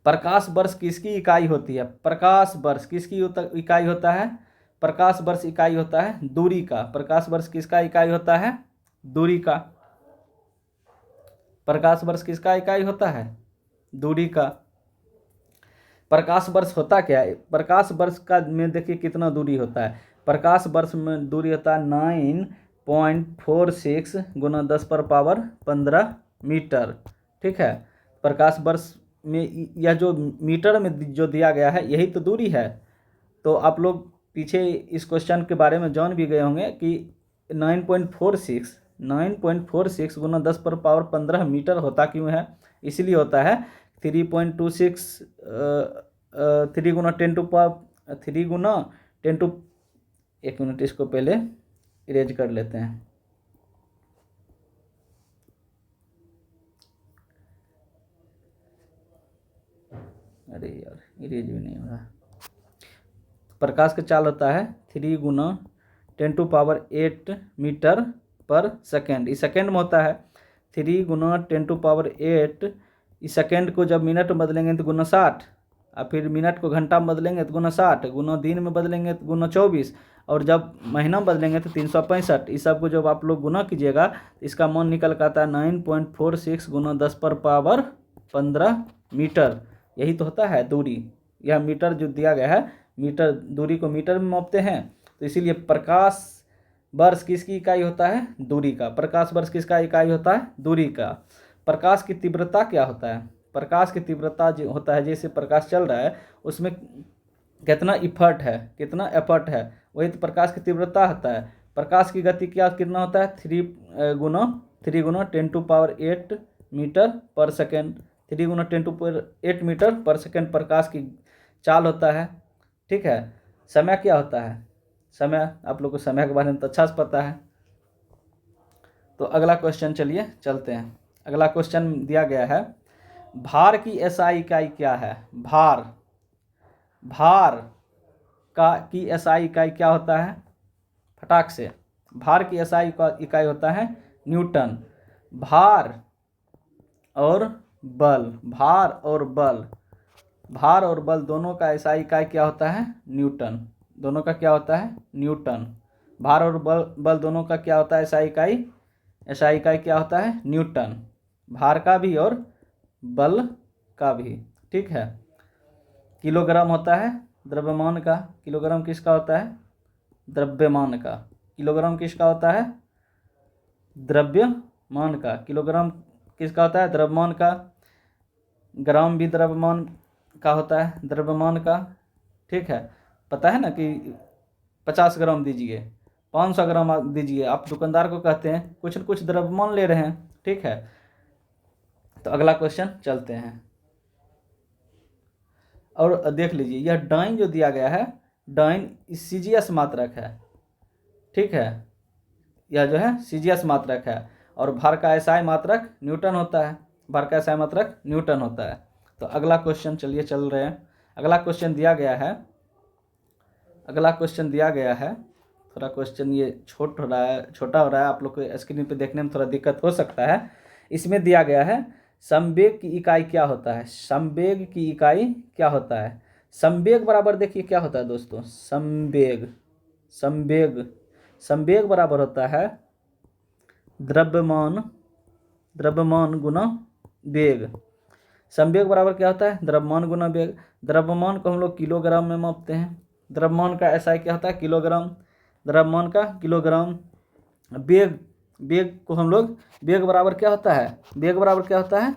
प्रकाश वर्ष किसकी इकाई होती है? प्रकाश वर्ष किसकी इकाई होता है? प्रकाश वर्ष इकाई होता है दूरी का। प्रकाश वर्ष किसका इकाई होता है? दूरी का। प्रकाश वर्ष किसका इकाई होता है? दूरी का। प्रकाश वर्ष होता क्या है? प्रकाश वर्ष का में देखिए कितना दूरी होता है। प्रकाश वर्ष में दूरी होता है 9.46 गुना 10⁻15 मीटर, ठीक है। प्रकाश वर्ष में यह जो मीटर में जो दिया गया है यही तो दूरी है। तो आप लोग पीछे इस क्वेश्चन के बारे में जान भी गए होंगे कि 9.46 गुना 10⁻15 मीटर होता क्यों है? इसलिए होता है 3.26 3 गुना 10 एक मिनट इसको पहले इरेज कर लेते हैं। अरे यार इरेज भी नहीं हो रहा। प्रकाश का चाल होता है 3 गुना 10⁸ मीटर पर सेकेंड। इस सेकेंड में होता है 3 गुना 10⁸। इस सेकेंड को जब मिनट में बदलेंगे तो गुना 60, और फिर मिनट को घंटा में बदलेंगे तो गुना 60, गुना दिन में बदलेंगे तो गुना 24, और जब महीना में बदलेंगे तो 365। इस सब को जब आप लोग गुना कीजिएगा तो इसका मान निकल कर आता है 9.46 गुना 10⁻15 मीटर। यही तो होता है दूरी। यह मीटर जो दिया गया है, मीटर दूरी को मीटर में मापते हैं, तो इसीलिए प्रकाश वर्ष किसकी इकाई होता है? दूरी का। प्रकाश वर्ष किसका इकाई होता है? दूरी का। प्रकाश की तीव्रता क्या होता है? प्रकाश की तीव्रता जो होता है, जैसे प्रकाश चल रहा है उसमें कितना एफर्ट है, कितना एफर्ट है, वही तो प्रकाश की तीव्रता होता है। प्रकाश की गति क्या कितना होता है? 3 गुना 10⁸ मीटर पर सेकेंड। 3 गुना 10⁸ मीटर पर सेकेंड प्रकाश की चाल होता है, ठीक है। समय क्या होता है? समय, आप लोग को समय के बारे में तो अच्छा से पता है। तो अगला क्वेश्चन चलिए चलते हैं। अगला क्वेश्चन दिया गया है, भार की एसआई इकाई क्या है? भार, भार की एसआई इकाई क्या होता है? फटाक से, भार की एसआई इकाई होता है न्यूटन। भार और बल, भार और बल, भार और बल दोनों का एसआई इकाई क्या होता है? न्यूटन। दोनों का क्या होता है? न्यूटन। भार और बल दोनों का क्या होता है एसआई इकाई? एसआई इकाई क्या होता है? न्यूटन। भार का भी और बल का भी, ठीक है। किलोग्राम होता है द्रव्यमान का। किलोग्राम किसका होता है? द्रव्यमान का। किलोग्राम किसका होता है? द्रव्यमान का। किलोग्राम किसका होता है? द्रव्यमान का। ग्राम भी द्रव्यमान का होता है, द्रव्यमान का, ठीक है। पता है ना कि 50 ग्राम दीजिए, 500 ग्राम दीजिए, आप दुकानदार को कहते हैं कुछ न कुछ द्रव्यमान ले रहे हैं, ठीक है। तो अगला क्वेश्चन चलते हैं और देख लीजिए, यह डाइन जो दिया गया है, डाइन सीजीएस मात्रक है, ठीक है। यह जो है सीजीएस मात्रक है, और भार का एसआई मात्रक न्यूटन होता है। भार का एसआई मात्रक न्यूटन होता है। तो अगला क्वेश्चन चलिए चल रहे हैं। अगला क्वेश्चन दिया गया है, अगला क्वेश्चन दिया गया है, थोड़ा क्वेश्चन ये छोटा हो रहा है, आप लोग को स्क्रीन पे देखने में थोड़ा दिक्कत हो सकता है। इसमें दिया गया है, संवेग की इकाई क्या होता है? संवेग की इकाई क्या होता है? संवेग बराबर देखिए क्या होता है दोस्तों, संवेग, संवेग, संवेग बराबर होता है द्रव्यमान, द्रव्यमान गुना वेग। संवेग बराबर क्या होता है? द्रव्यमान गुना वेग। द्रव्यमान को हम लोग किलोग्राम में मापते हैं। द्रव्यमान का एसआई क्या होता है? किलोग्राम। द्रव्यमान का किलोग्राम। वेग, वेग को हम लोग, वेग बराबर क्या होता है? वेग बराबर क्या होता है?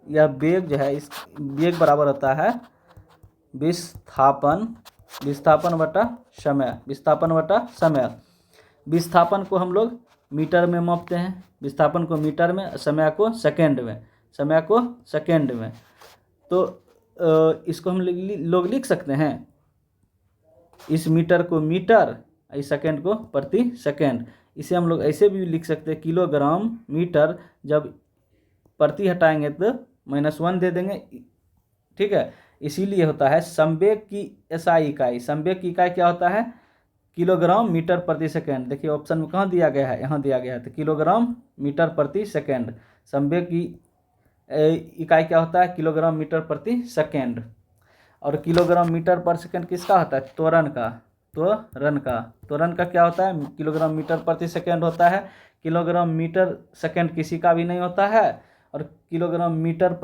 यह वेग जो है, इस वेग बराबर होता है विस्थापन, विस्थापन बटा समय, विस्थापन बटा समय। विस्थापन को हम लोग मीटर में मापते हैं, विस्थापन को मीटर में, समय को सेकेंड में। समय को सेकेंड में। तो इसको हम लोग लिख सकते हैं, इस मीटर को मीटर, इस सेकेंड को प्रति सेकेंड। इसे हम लोग ऐसे भी लिख सकते हैं, किलोग्राम मीटर, जब प्रति हटाएंगे तो -1 दे देंगे, ठीक है। इसीलिए होता है संवेग की एसआई इकाई, संवेग की इकाई क्या होता है, किलोग्राम मीटर प्रति सेकेंड। देखिए ऑप्शन में कहाँ दिया गया है, यहाँ दिया गया है, तो किलोग्राम मीटर प्रति सेकेंड। संवेग की इकाई क्या होता है, किलोग्राम मीटर प्रति सेकेंड। और किलोग्राम मीटर पर सेकेंड किसका होता है, त्वरण का, त्वरण का क्या होता है, किलोग्राम मीटर प्रति सेकेंड होता है। किलोग्राम मीटर सेकेंड किसी का भी नहीं होता है, और किलोग्राम मीटर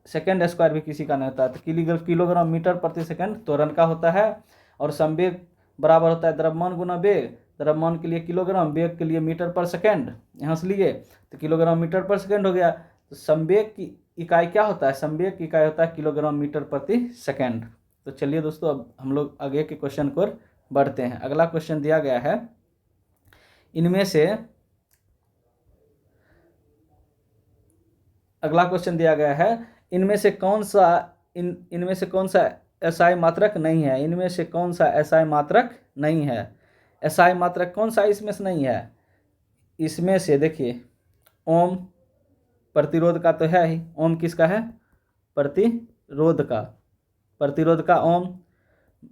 सेकेंड स्क्वायर भी किसी का नहीं होता है। तो किलोग्राम मीटर प्रति सेकेंड त्वरण का होता है। और संवेग बराबर होता है द्रव्यमान गुना वेग, द्रव्यमान के लिए किलोग्राम, वेग के लिए मीटर पर सेकेंड, यहाँ से लिए तो किलोग्राम मीटर पर सेकेंड हो गया। तो संवेग की इकाई क्या होता है, संवेग की इकाई होता है किलोग्राम मीटर प्रति सेकेंड। तो चलिए दोस्तों, अब हम लोग आगे के क्वेश्चन को बढ़ते हैं। अगला क्वेश्चन दिया गया है, इनमें से अगला क्वेश्चन दिया गया है, इनमें से कौन सा एसआई मात्रक नहीं है, इनमें से कौन सा एसआई मात्रक नहीं है। एसआई मात्रक कौन सा इसमें से नहीं है, इसमें से देखिए, ओम प्रतिरोध का तो है ही, ओम किसका है, प्रतिरोध का ओम।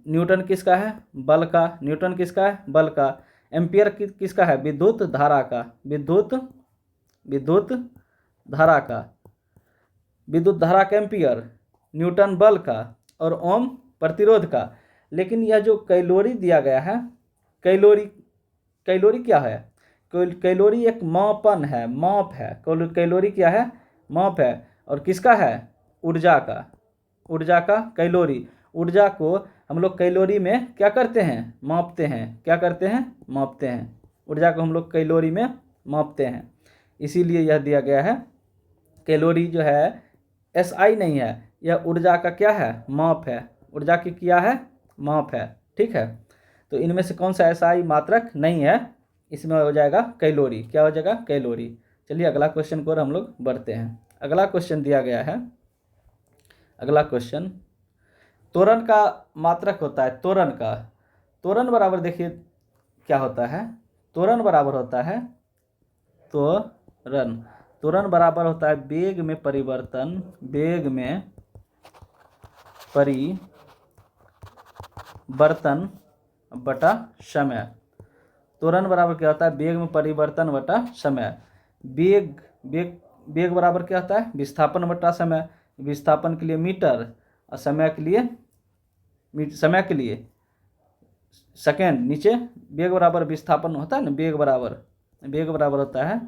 न्यूटन किसका है, बल का, न्यूटन किसका है, बल का। एम्पियर किसका है, विद्युत धारा का, विद्युत धारा का एम्पियर, न्यूटन बल का, और ओम प्रतिरोध का। लेकिन यह जो कैलोरी दिया गया है, कैलोरी क्या है, कैलोरी एक मापन है, माप है। कैलोरी क्या है, माप है। और किसका है, ऊर्जा का कैलोरी। ऊर्जा को हम लोग कैलोरी में क्या करते हैं, मापते हैं, ऊर्जा को हम लोग कैलोरी में मापते हैं। इसीलिए यह दिया गया है, कैलोरी जो है एसआई नहीं है, यह ऊर्जा का क्या है, माप है, ऊर्जा की क्या है, माप है, ठीक है। तो इनमें से कौन सा एसआई मात्रक नहीं है, इसमें हो जाएगा कैलोरी, क्या हो जाएगा, कैलोरी। चलिए अगला क्वेश्चन को हम लोग बढ़ते हैं। अगला क्वेश्चन दिया गया है, अगला क्वेश्चन, त्वरण का मात्रक होता है, त्वरण बराबर देखिए क्या होता है, त्वरण बराबर होता है, त्वरण बराबर होता है वेग में परिवर्तन बटा समय। त्वरण बराबर क्या होता है, वेग में परिवर्तन बटा समय। वेग बराबर क्या होता है, विस्थापन बटा समय। विस्थापन के लिए मीटर, और समय के लिए सेकेंड। नीचे वेग बराबर विस्थापन होता है ना, वेग बराबर होता है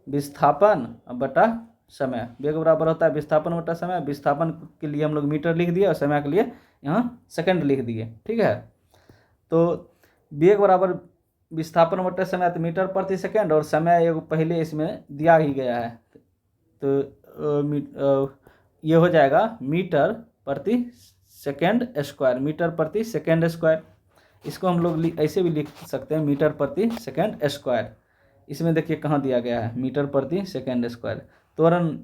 विस्थापन बटा समय। वेग बराबर होता है विस्थापन बटा समय। विस्थापन के लिए हम लोग मीटर लिख दिए, और समय के लिए यहाँ सेकंड लिख दिए, ठीक है। तो वेग बराबर विस्थापन बटा समय, तो मीटर प्रति सेकंड, और समय एक पहले इसमें दिया ही गया है, तो ये हो जाएगा मीटर प्रति सेकंड स्क्वायर। इसको हम लोग ऐसे भी लिख सकते हैं, मीटर प्रति सेकंड स्क्वायर। इसमें देखिए कहाँ दिया गया है, मीटर प्रति सेकंड स्क्वायर। त्वरण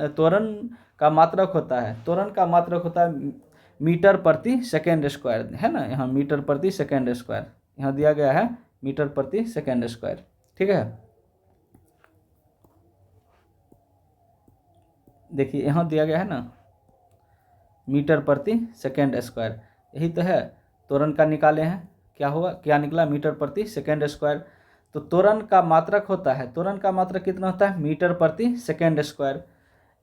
त्वरण का मात्रक होता है, मीटर प्रति सेकंड स्क्वायर, है ना, यहाँ मीटर प्रति सेकंड स्क्वायर, यहाँ दिया गया है मीटर प्रति सेकंड स्क्वायर, ठीक है। देखिए यहाँ दिया गया है ना, मीटर प्रति सेकंड स्क्वायर, यही तो है। त्वरण का निकाले हैं, क्या निकला, मीटर प्रति सेकंड स्क्वायर। तो त्वरण का मात्रक होता है, त्वरण का मात्रक कितना होता है, मीटर प्रति सेकंड स्क्वायर।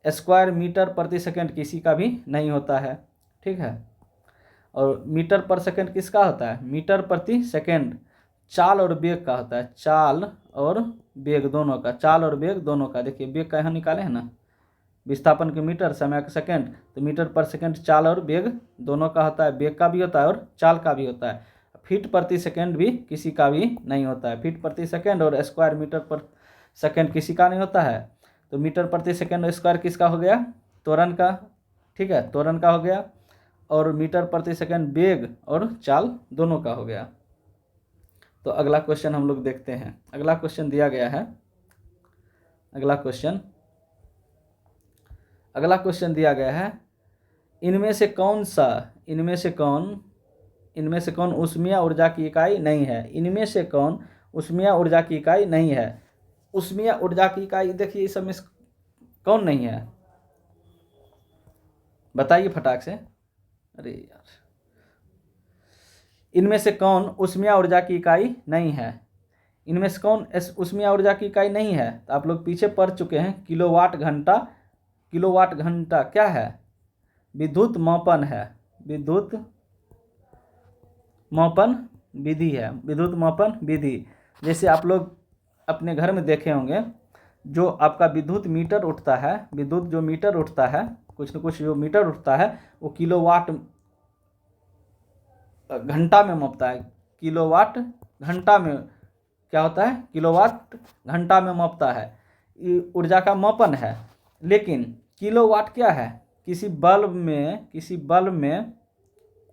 स्क्वायर मीटर प्रति सेकंड किसी का भी नहीं होता है, ठीक है। और मीटर पर सेकंड किसका होता है, मीटर प्रति सेकंड चाल और वेग का होता है, चाल और वेग दोनों का। देखिए वेग का यहाँ निकाले हैं ना, विस्थापन के मीटर, समय का सेकंड, तो मीटर पर सेकंड चाल और वेग दोनों का होता है, वेग का भी होता है और चाल का भी होता है। फीट प्रति सेकंड भी किसी का भी नहीं होता है, फीट प्रति सेकंड और स्क्वायर मीटर पर सेकंड किसी का नहीं होता है। तो मीटर प्रति सेकंड स्क्वायर किसका हो गया, त्वरण का, ठीक है, त्वरण का हो गया। और मीटर प्रति सेकंड वेग और चाल दोनों का हो गया। तो अगला क्वेश्चन हम लोग देखते हैं। अगला क्वेश्चन दिया गया है, अगला क्वेश्चन दिया गया है, इनमें से कौन ऊष्मीय ऊर्जा की इकाई नहीं है। इनमें से कौन ऊष्मीय ऊर्जा की इकाई नहीं है। ऊष्मीय ऊर्जा की इकाई देखिए इस सब में कौन नहीं है, बताइए फटाक से। अरे यार, इनमें से कौन ऊष्मीय ऊर्जा की इकाई नहीं है। इनमें से कौन ऊष्मीय ऊर्जा की इकाई नहीं है, तो आप लोग पीछे पढ़ चुके हैं। किलोवाट घंटा क्या है, विद्युत मापन है, विद्युत मापन विधि है, विद्युत मापन विधि। जैसे आप लोग अपने घर में देखे होंगे, जो आपका विद्युत मीटर उठता है, विद्युत जो मीटर उठता है, कुछ न कुछ जो मीटर उठता है वो किलोवाट घंटा में मापता है। किलोवाट घंटा में क्या होता है, किलोवाट घंटा में मापता है, ऊर्जा का मापन है। लेकिन किलोवाट क्या है, किसी बल्ब में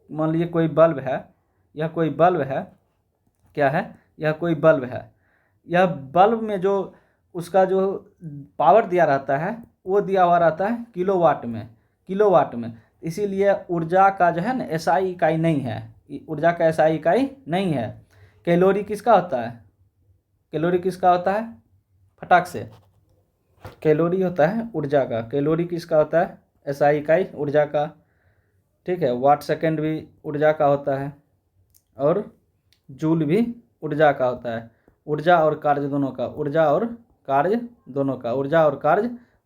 मान लीजिए कोई बल्ब है, यह कोई बल्ब है, क्या है, यह कोई बल्ब है। यह बल्ब में जो उसका जो पावर दिया रहता है वो दिया हुआ रहता है किलोवाट में। इसीलिए ऊर्जा का जो है ना एसआई इकाई नहीं है, ऊर्जा का एसआई इकाई नहीं है। कैलोरी किसका होता है, फटाक से, कैलोरी होता है ऊर्जा का। कैलोरी किसका होता है, एसआई इकाई ऊर्जा का, ठीक है। वाट सेकेंड भी ऊर्जा का होता है और जूल भी ऊर्जा का होता है। ऊर्जा और कार्य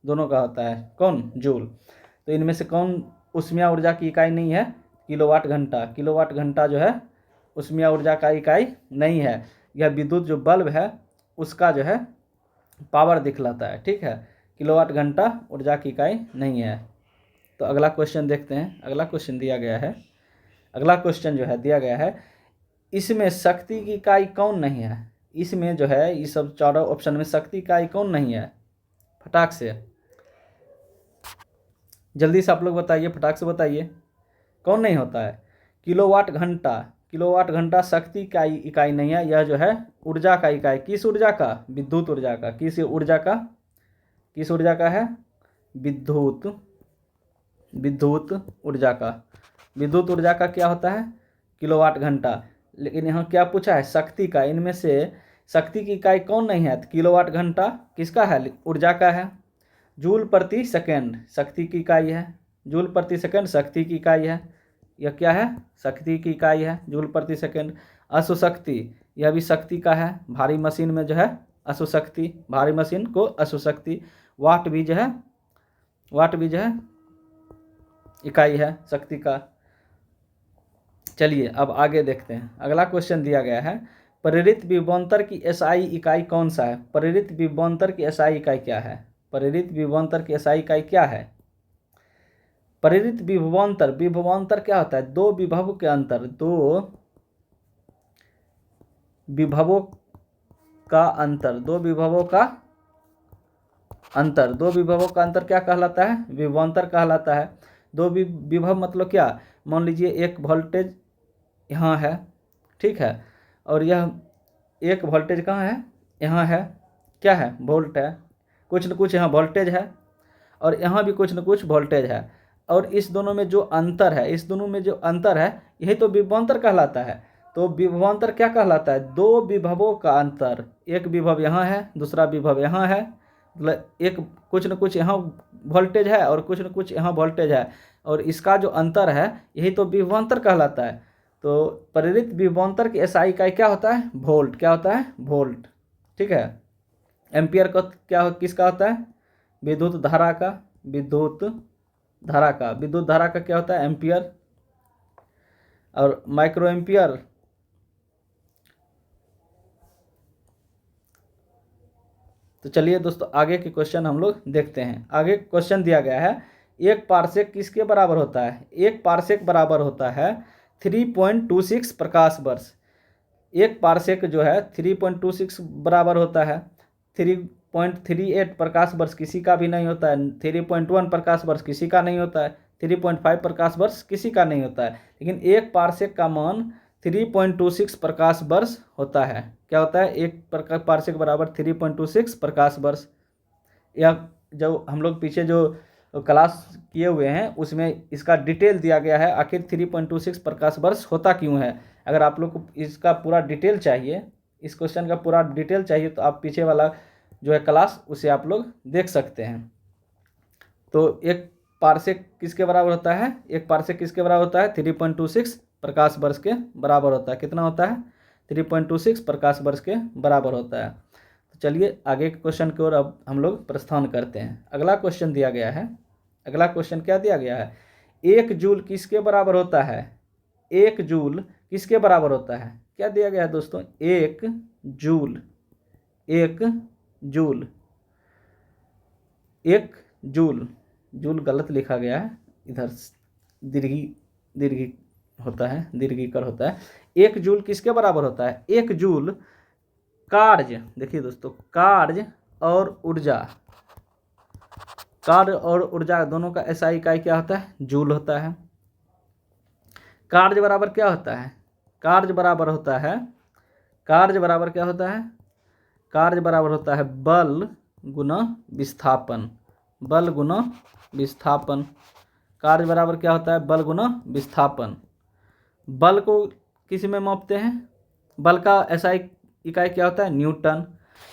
दोनों का होता है कौन, जूल। तो इनमें से कौन ऊष्मीय ऊर्जा की इकाई नहीं है, किलोवाट घंटा जो है ऊष्मीय ऊर्जा का इकाई नहीं है। यह विद्युत जो बल्ब है उसका जो है पावर दिखलाता है, ठीक है। किलोवाट घंटा ऊर्जा की इकाई नहीं है। तो अगला क्वेश्चन देखते हैं। अगला क्वेश्चन दिया गया है, इसमें शक्ति की इकाई कौन नहीं है। इसमें जो है ये सब चारों ऑप्शन में शक्ति की इकाई कौन नहीं है, फटाक से जल्दी से आप लोग बताइए, फटाक से बताइए कौन नहीं होता है। किलोवाट घंटा शक्ति का इकाई नहीं है। यह जो है ऊर्जा का इकाई, किस ऊर्जा का, विद्युत ऊर्जा का। किस ऊर्जा का है, विद्युत ऊर्जा का। विद्युत ऊर्जा का क्या होता है, किलोवाट घंटा। लेकिन यहाँ क्या पूछा है, शक्ति का। इनमें से शक्ति की इकाई कौन नहीं है, तो किलोवाट घंटा किसका है, ऊर्जा का है। जूल प्रति सेकेंड शक्ति की इकाई है, जूल प्रति सेकेंड शक्ति की इकाई है। यह क्या है, शक्ति की इकाई है, जूल प्रति सेकेंड। अशुशक्ति, यह भी शक्ति का है। भारी मशीन में जो है अशुशक्ति, भारी मशीन को अशुशक्ति। वाट भी जो है इकाई है शक्ति का। चलिए अब आगे देखते हैं। अगला क्वेश्चन दिया गया है, प्रेरित विभवांतर की एसआई इकाई कौन सा है। प्रेरित विभवांतर की एसआई इकाई क्या है, प्रेरित विभवांतर की एसआई इकाई क्या है। प्रेरित विभवांतर क्या होता है, दो विभव के अंतर, दो विभवों का अंतर क्या कहलाता है, विभवांतर कहलाता है। दो विभव मतलब क्या, मान लीजिए एक वोल्टेज यहाँ है, ठीक है, और यह एक वोल्टेज कहाँ है, यहाँ है, क्या है, वोल्ट है। कुछ न कुछ यहाँ वोल्टेज है और यहाँ भी कुछ न कुछ वोल्टेज है। और इस दोनों में जो अंतर है, यही तो विभवांतर कहलाता है। तो विभवांतर क्या कहलाता है, दो विभवों का अंतर। एक विभव यहाँ है, दूसरा विभव यहाँ है, मतलब एक कुछ न कुछ यहाँ वोल्टेज है और कुछ न कुछ यहाँ वोल्टेज है, और इसका जो अंतर है यही तो विभवांतर कहलाता है। तो प्रेरित विभवांतर की एसआई इकाई क्या होता है, वोल्ट। क्या होता है, वोल्ट, ठीक है। एम्पियर का क्या किसका होता है, विद्युत धारा का क्या होता है, एम्पियर। और माइक्रो एम्पियर तो चलिए दोस्तों आगे के क्वेश्चन हम लोग देखते हैं। आगे क्वेश्चन दिया गया है, एक पारसेक किसके बराबर होता है। एक पारसेक बराबर होता है 3.26 प्रकाश वर्ष। एक पारसेक जो है 3.26 बराबर होता है। 3.38 प्रकाश वर्ष किसी का भी नहीं होता है। 3.1 प्रकाश वर्ष किसी का नहीं होता है। 3.5 प्रकाश वर्ष किसी का नहीं होता है। लेकिन एक पारसेक का मान 3.26 प्रकाश वर्ष होता है। क्या होता है, एक पारसेक बराबर 3.26 प्रकाश वर्ष। या जो हम लोग पीछे जो क्लास किए हुए हैं उसमें इसका डिटेल दिया गया है, आखिर 3.26 प्रकाश वर्ष होता क्यों है। अगर आप लोग को इसका पूरा डिटेल चाहिए, इस क्वेश्चन का पूरा डिटेल चाहिए, तो आप पीछे वाला जो है क्लास उसे आप लोग देख सकते हैं। तो एक पारसेक किसके बराबर होता है, एक पारसेक किसके बराबर होता है, 3.26 प्रकाश वर्ष के बराबर होता है। कितना होता है, 3.26 प्रकाश वर्ष के बराबर होता है। तो चलिए आगे के क्वेश्चन की ओर अब हम लोग प्रस्थान करते हैं। अगला क्वेश्चन दिया गया है, अगला क्वेश्चन क्या दिया गया है, 1 जूल किसके बराबर होता है, 1 जूल किसके बराबर होता है। क्या दिया गया है दोस्तों, 1 जूल, 1 जूल, 1 जूल, जूल गलत लिखा गया है, इधर दीर्घी होता है, दीर्घीकर होता है। 1 जूल किसके बराबर होता है, 1 जूल कार्य, देखिए दोस्तों, कार्य और ऊर्जा, कार्य और ऊर्जा दोनों का SI इकाई क्या होता है, जूल होता है। कार्य बराबर क्या होता है, कार्य बराबर होता है, कार्य बराबर क्या होता है, कार्य बराबर होता है बल गुना विस्थापन, बल गुना विस्थापन। कार्य बराबर क्या होता है, बल गुना विस्थापन। बल को किस में मापते हैं, बल का SI इकाई क्या होता है, न्यूटन,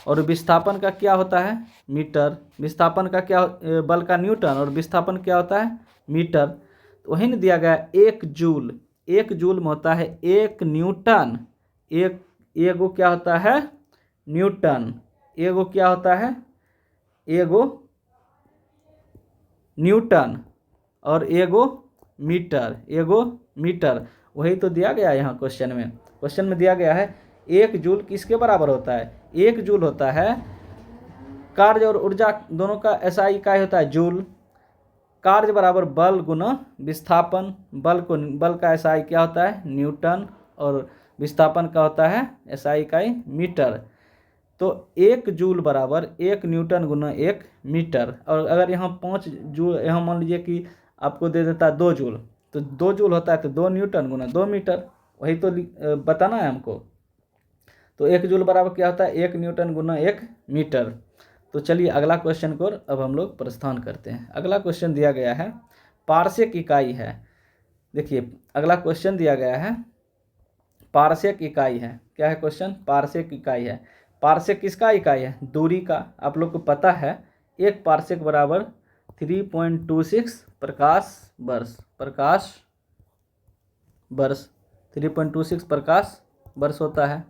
और विस्थापन का क्या होता है, मीटर। विस्थापन का क्या, बल का न्यूटन और विस्थापन क्या होता है, मीटर। तो वही ने दिया गया 1 जूल, 1 जूल में होता है 1 न्यूटन, एगो क्या होता है, न्यूटन, एगो क्या होता है, एगो न्यूटन, और एगो मीटर, एगो मीटर। वही तो दिया गया है यहाँ क्वेश्चन में, क्वेश्चन में दिया गया है 1 जूल किसके बराबर होता है, 1 जूल होता है कार्य और ऊर्जा दोनों का SI इकाई होता है जूल। कार्य बराबर बल गुना विस्थापन, बल का SI क्या होता है, न्यूटन, और विस्थापन का होता है SI इकाई मीटर। तो 1 जूल बराबर 1 न्यूटन गुना 1 मीटर। और अगर यहाँ 5 जूल, यहाँ मान लीजिए कि आपको दे देता है 2 जूल, तो 2 जूल होता है तो 2 न्यूटन गुना 2 मीटर, वही तो बताना है हमको। तो 1 जूल बराबर क्या होता है, 1 न्यूटन गुना 1 मीटर। तो चलिए अगला क्वेश्चन को अब हम लोग प्रस्थान करते हैं। अगला क्वेश्चन दिया गया है, पारसेक इकाई है। देखिए अगला क्वेश्चन दिया गया है, पारसेक इकाई है। क्या है क्वेश्चन, पारसेक इकाई है। पारसेक किसका इकाई है, दूरी का। आप लोग को पता है 1 पारसेक बराबर 3.26 प्रकाश वर्ष, प्रकाश वर्ष 3.26 प्रकाश वर्ष होता है।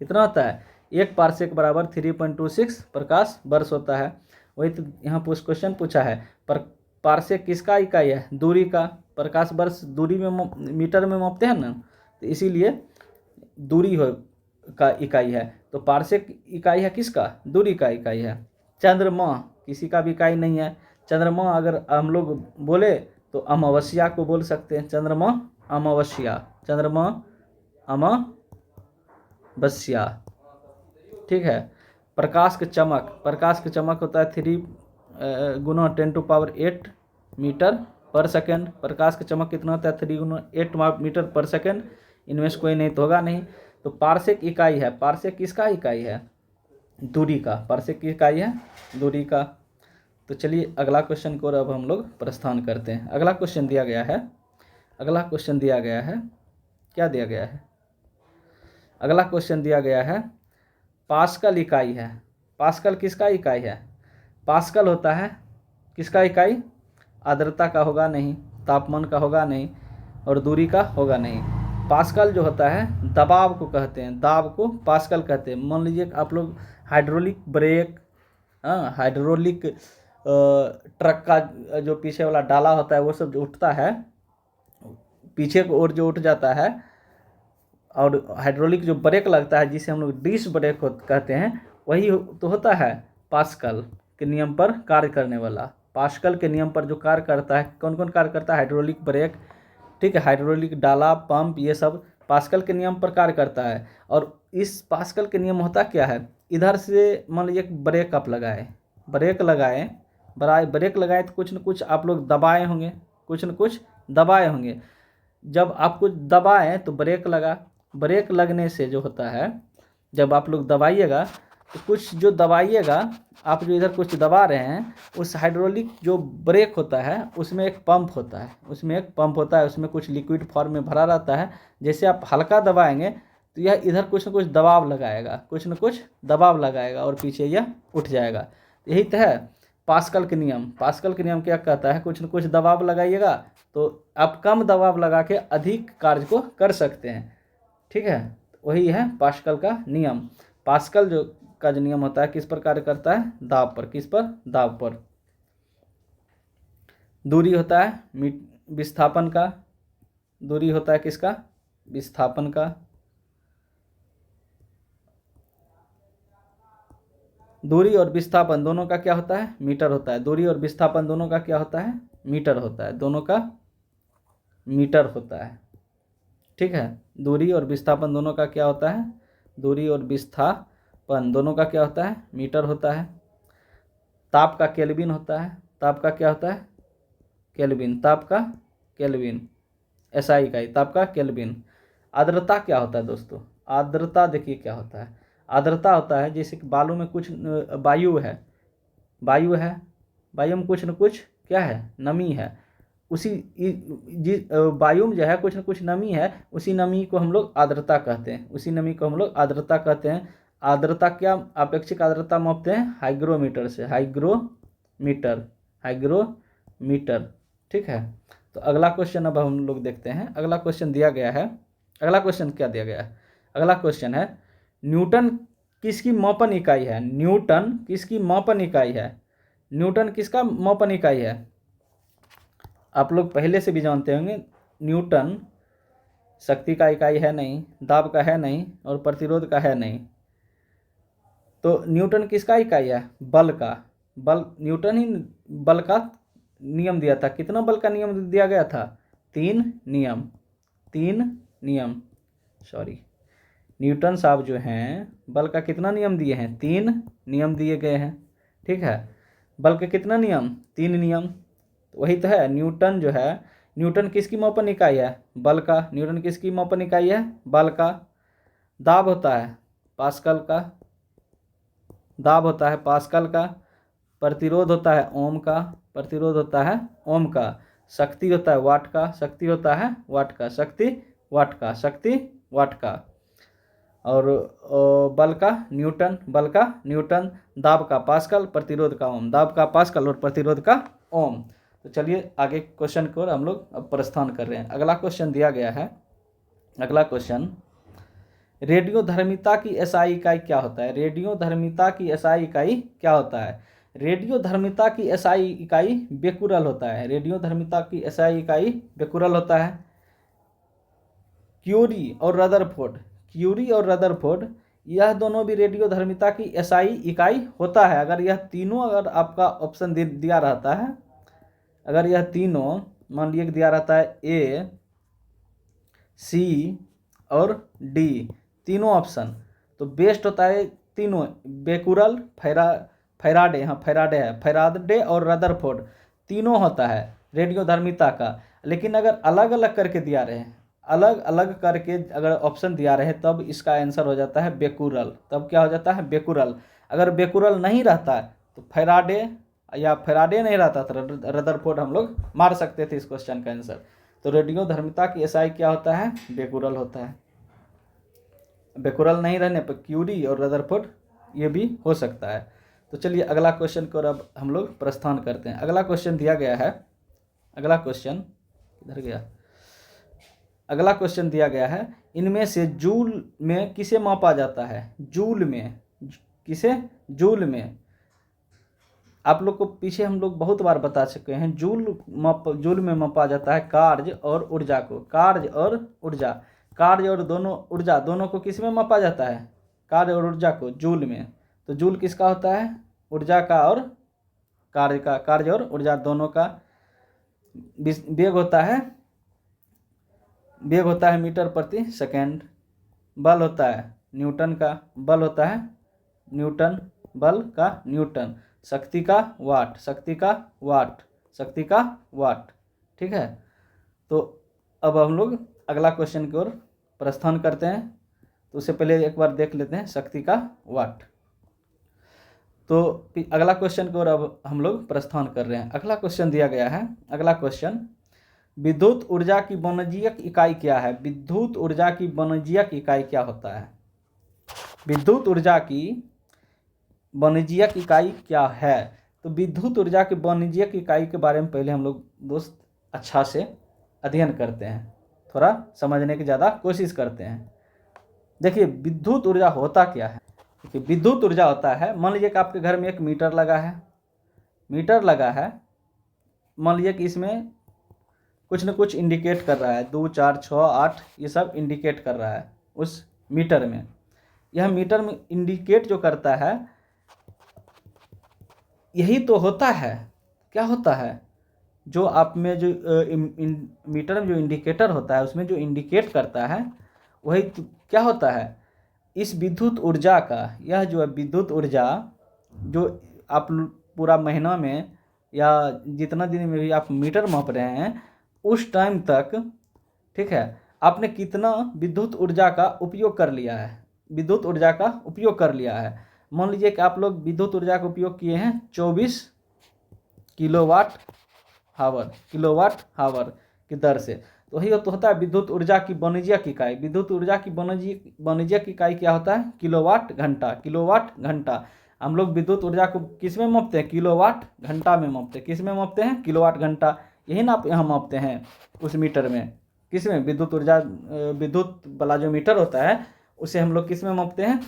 कितना होता है, 1 पारसेक बराबर 3.26 प्रकाश वर्ष होता है। वही तो यहाँ क्वेश्चन पूछा है, पर पारसेक किसका इकाई है, दूरी का। प्रकाश वर्ष दूरी में मीटर में मापते हैं ना, तो इसीलिए दूरी का इकाई है। तो पारसेक इकाई है किसका, दूरी का इकाई है। चंद्रमा किसी का भी इकाई नहीं है। चंद्रमा अगर हम लोग बोले तो अमावस्या को बोल सकते हैं, चंद्रमा अमावस्या, चंद्रमा अमावस्या, ठीक है। प्रकाश की चमक, प्रकाश की चमक होता है 3 गुना 10⁸ मीटर पर सेकेंड। प्रकाश की चमक कितना होता है, 3 गुना 8 मीटर पर सेकेंड। इनमें से कोई नहीं तो होगा नहीं। तो पारसेक इकाई है, पारसेक किसका इकाई है, दूरी का। पारसेक की इकाई है दूरी का। तो चलिए अगला क्वेश्चन को अब हम लोग प्रस्थान करते हैं। अगला क्वेश्चन दिया गया है, अगला क्वेश्चन दिया गया है, क्या दिया गया है, अगला क्वेश्चन दिया गया है पास्कल इकाई है। पास्कल किसका इकाई है, पास्कल होता है किसका इकाई, आर्द्रता का होगा नहीं, तापमान का होगा नहीं, और दूरी का होगा नहीं। पास्कल जो होता है दबाव को कहते हैं, दाब को पास्कल कहते हैं। मान लीजिए आप लोग हाइड्रोलिक ब्रेक, हाइड्रोलिक ट्रक का जो पीछे वाला डाला होता है वो सब जो उठता है पीछे को ओर जो उठ जाता है, और हाइड्रोलिक जो ब्रेक लगता है जिसे हम लोग डिस्क ब्रेक कहते हैं, वही तो होता है पास्कल के नियम पर कार्य करने वाला। पास्कल के नियम पर जो कार्य करता है, कौन कौन कार्य करता है, हाइड्रोलिक ब्रेक, ठीक है, हाइड्रोलिक डाला, पंप, ये सब पास्कल के नियम पर कार्य करता है। और इस पास्कल के नियम होता क्या है, इधर से मान लीजिए ब्रेक आप लगाए, ब्रेक लगाए, ब्रेक लगाए तो कुछ न कुछ आप लोग दबाए होंगे, कुछ न कुछ दबाए होंगे। जब आप कुछ दबाएं तो ब्रेक लगा, ब्रेक लगने से जो होता है, जब आप लोग दबाइएगा तो कुछ जो दबाइएगा, आप जो इधर कुछ दबा रहे हैं, उस हाइड्रोलिक जो ब्रेक होता है उसमें एक पंप होता है, उसमें कुछ लिक्विड फॉर्म में भरा रहता है। जैसे आप हल्का दबाएंगे तो यह इधर कुछ न कुछ दबाव लगाएगा, और पीछे यह उठ जाएगा। यही तो है पास्कल के नियम क्या कहता है, कुछ न कुछ दबाव लगाइएगा तो आप कम दबाव लगा के अधिक कार्य को कर सकते हैं। ठीक है, वही है पास्कल का नियम। पास्कल का जो नियम होता है किस पर कार्य करता है, दाब पर। किस पर, दाब पर। दूरी होता है विस्थापन का, दूरी होता है किसका, विस्थापन का। दूरी और विस्थापन दोनों का क्या होता है, मीटर होता है। दूरी और विस्थापन दोनों का क्या होता है, मीटर होता है, दोनों का मीटर होता है। ठीक है, दूरी और विस्थापन दोनों का क्या होता है, दूरी और विस्थापन दोनों का क्या होता है, मीटर होता है। ताप का केल्विन होता है, ताप का क्या होता है, केल्विन, ताप का केल्विन, एसआई इकाई, ताप का केल्विन। आर्द्रता क्या होता है दोस्तों, आर्द्रता देखिए क्या होता है। आर्द्रता होता है जैसे कि बालू में कुछ वायु है, वायु में कुछ न कुछ क्या है, नमी है। उसी वायु में जो है कुछ न कुछ नमी है, उसी नमी को हम लोग आर्द्रता कहते हैं। आर्द्रता क्या, आपेक्षिक आर्द्रता मापते हैं हाइग्रोमीटर से, हाइग्रोमीटर। ठीक है, तो अगला क्वेश्चन अब हम लोग देखते हैं। अगला क्वेश्चन दिया गया है, अगला क्वेश्चन क्या दिया गया है, अगला क्वेश्चन है न्यूटन किसकी मापन इकाई है, न्यूटन किसकी मापन इकाई है, न्यूटन किसका मापन इकाई है। आप लोग पहले से भी जानते होंगे न्यूटन शक्ति का इकाई है नहीं, दाब का है नहीं, और प्रतिरोध का है नहीं। तो न्यूटन किसका इकाई है, बल का। न्यूटन ही बल का नियम दिया था। कितना बल का नियम दिया गया था, 3 नियम। न्यूटन साहब जो हैं बल का कितना नियम दिए हैं, 3 नियम दिए गए हैं। ठीक है, बल के कितना नियम, 3 नियम। वही तो है, न्यूटन जो है, न्यूटन किसकी मापन इकाई है, बल का। न्यूटन किसकी मापन इकाई है, बल का। दाब होता है पास्कल का, प्रतिरोध होता है ओम का, शक्ति होता है वाट का, शक्ति वाट का। और बल का न्यूटन, दाब का पास्कल, प्रतिरोध का ओम, दाब का पास्कल और प्रतिरोध का ओम। तो चलिए आगे क्वेश्चन को हम लोग अब प्रस्थान कर रहे हैं। अगला क्वेश्चन दिया गया है, अगला क्वेश्चन, रेडियोधर्मिता की एसआई इकाई क्या होता है, रेडियोधर्मिता की एसआई इकाई क्या होता है। रेडियोधर्मिता की एसआई इकाई बेकुरल होता है, रेडियोधर्मिता की एसआई इकाई बेकुरल होता है। क्यूरी और रदरफोर्ड यह दोनों भी रेडियोधर्मिता की एसआई इकाई होता है। अगर यह तीनों, अगर आपका ऑप्शन दिया रहता है, अगर यह तीनों मान लीजिए दिया रहता है ए, सी और डी, तीनों ऑप्शन, तो बेस्ट होता है तीनों, बेकुरल, फैराडे और रदरफोर्ड, तीनों होता है रेडियोधर्मिता का। लेकिन अगर अलग अलग करके दिया रहे, अलग अलग करके अगर ऑप्शन दिया रहे, तब इसका आंसर हो जाता है बेकुरल। तब क्या हो जाता है, बेकुरल। अगर बेकुरल नहीं रहता है तो फैराडे नहीं रहता तो रदरफोर्ड हम लोग मार सकते थे इस क्वेश्चन का आंसर। तो रेडियोधर्मिता की एसआई क्या होता है, बेकुरल होता है। बेकुरल नहीं रहने पर क्यूरी और रदरफोर्ड ये भी हो सकता है। तो चलिए अगला क्वेश्चन को अब हम लोग प्रस्थान करते हैं। अगला क्वेश्चन दिया गया है, अगला क्वेश्चन किधर गया, अगला क्वेश्चन दिया गया है, इनमें से जूल में किसे मापा जाता है, जूल में, किसे, जूल में। आप लोग को पीछे हम लोग बहुत बार बता चुके हैं, जूल में मापा जाता है कार्य और ऊर्जा को, कार्य और ऊर्जा दोनों को किस में मापा जाता है, कार्य और ऊर्जा को, जूल में। तो जूल किसका होता है, ऊर्जा का और कार्य का, कार्य और ऊर्जा दोनों का। वेग होता है मीटर प्रति सेकेंड। बल होता है न्यूटन का, न्यूटन। शक्ति का वाट। ठीक है, तो अब हम लोग अगला क्वेश्चन की ओर प्रस्थान करते हैं। तो उससे पहले एक बार देख लेते हैं शक्ति का वाट। तो अगला क्वेश्चन की ओर अब हम लोग प्रस्थान कर रहे हैं। अगला क्वेश्चन दिया गया है, अगला क्वेश्चन, विद्युत ऊर्जा की वाणिज्यिक इकाई क्या है? विद्युत ऊर्जा की वाणिज्यिक इकाई क्या होता है? विद्युत ऊर्जा की वाणिज्यिक इकाई क्या है? तो विद्युत ऊर्जा की वाणिज्यिक इकाई के बारे में पहले हम लोग दोस्त अच्छा से अध्ययन करते हैं, थोड़ा समझने की ज़्यादा कोशिश करते हैं। देखिए विद्युत ऊर्जा होता क्या है। देखिए विद्युत ऊर्जा होता है, मान लीजिए कि आपके घर में एक मीटर लगा है, मान लीजिए कि इसमें कुछ न कुछ इंडिकेट कर रहा है, 2, 4, 6, 8 ये सब इंडिकेट कर रहा है उस मीटर में। यह मीटर में इंडिकेट जो करता है यही तो होता है, क्या होता है, जो आप में जो मीटर में जो इंडिकेटर होता है उसमें जो इंडिकेट करता है वही तो क्या होता है, इस विद्युत ऊर्जा का, यह जो है विद्युत ऊर्जा जो आप पूरा महीना में या जितना दिन में भी आप मीटर माप रहे हैं उस टाइम तक, ठीक है, आपने कितना विद्युत ऊर्जा का उपयोग कर लिया है, विद्युत ऊर्जा का उपयोग कर लिया है। मान लीजिए कि आप लोग विद्युत ऊर्जा का उपयोग किए हैं 24 किलोवाट हावर की दर से, तो वही तो होता है विद्युत ऊर्जा की वाणिज्यिक इकाई। विद्युत ऊर्जा की वाणिज्यिक इकाई क्या होता है? किलोवाट घंटा। हम लोग विद्युत ऊर्जा को किस में मापते हैं? किलोवाट घंटा में मापते हैं। किस में मापते हैं? किलोवाट घंटा। यही ना आप यहाँ मापते हैं उस मीटर में, किस में? विद्युत ऊर्जा विद्युत वाला जो मीटर होता है उसे हम लोग किस में मापते हैं?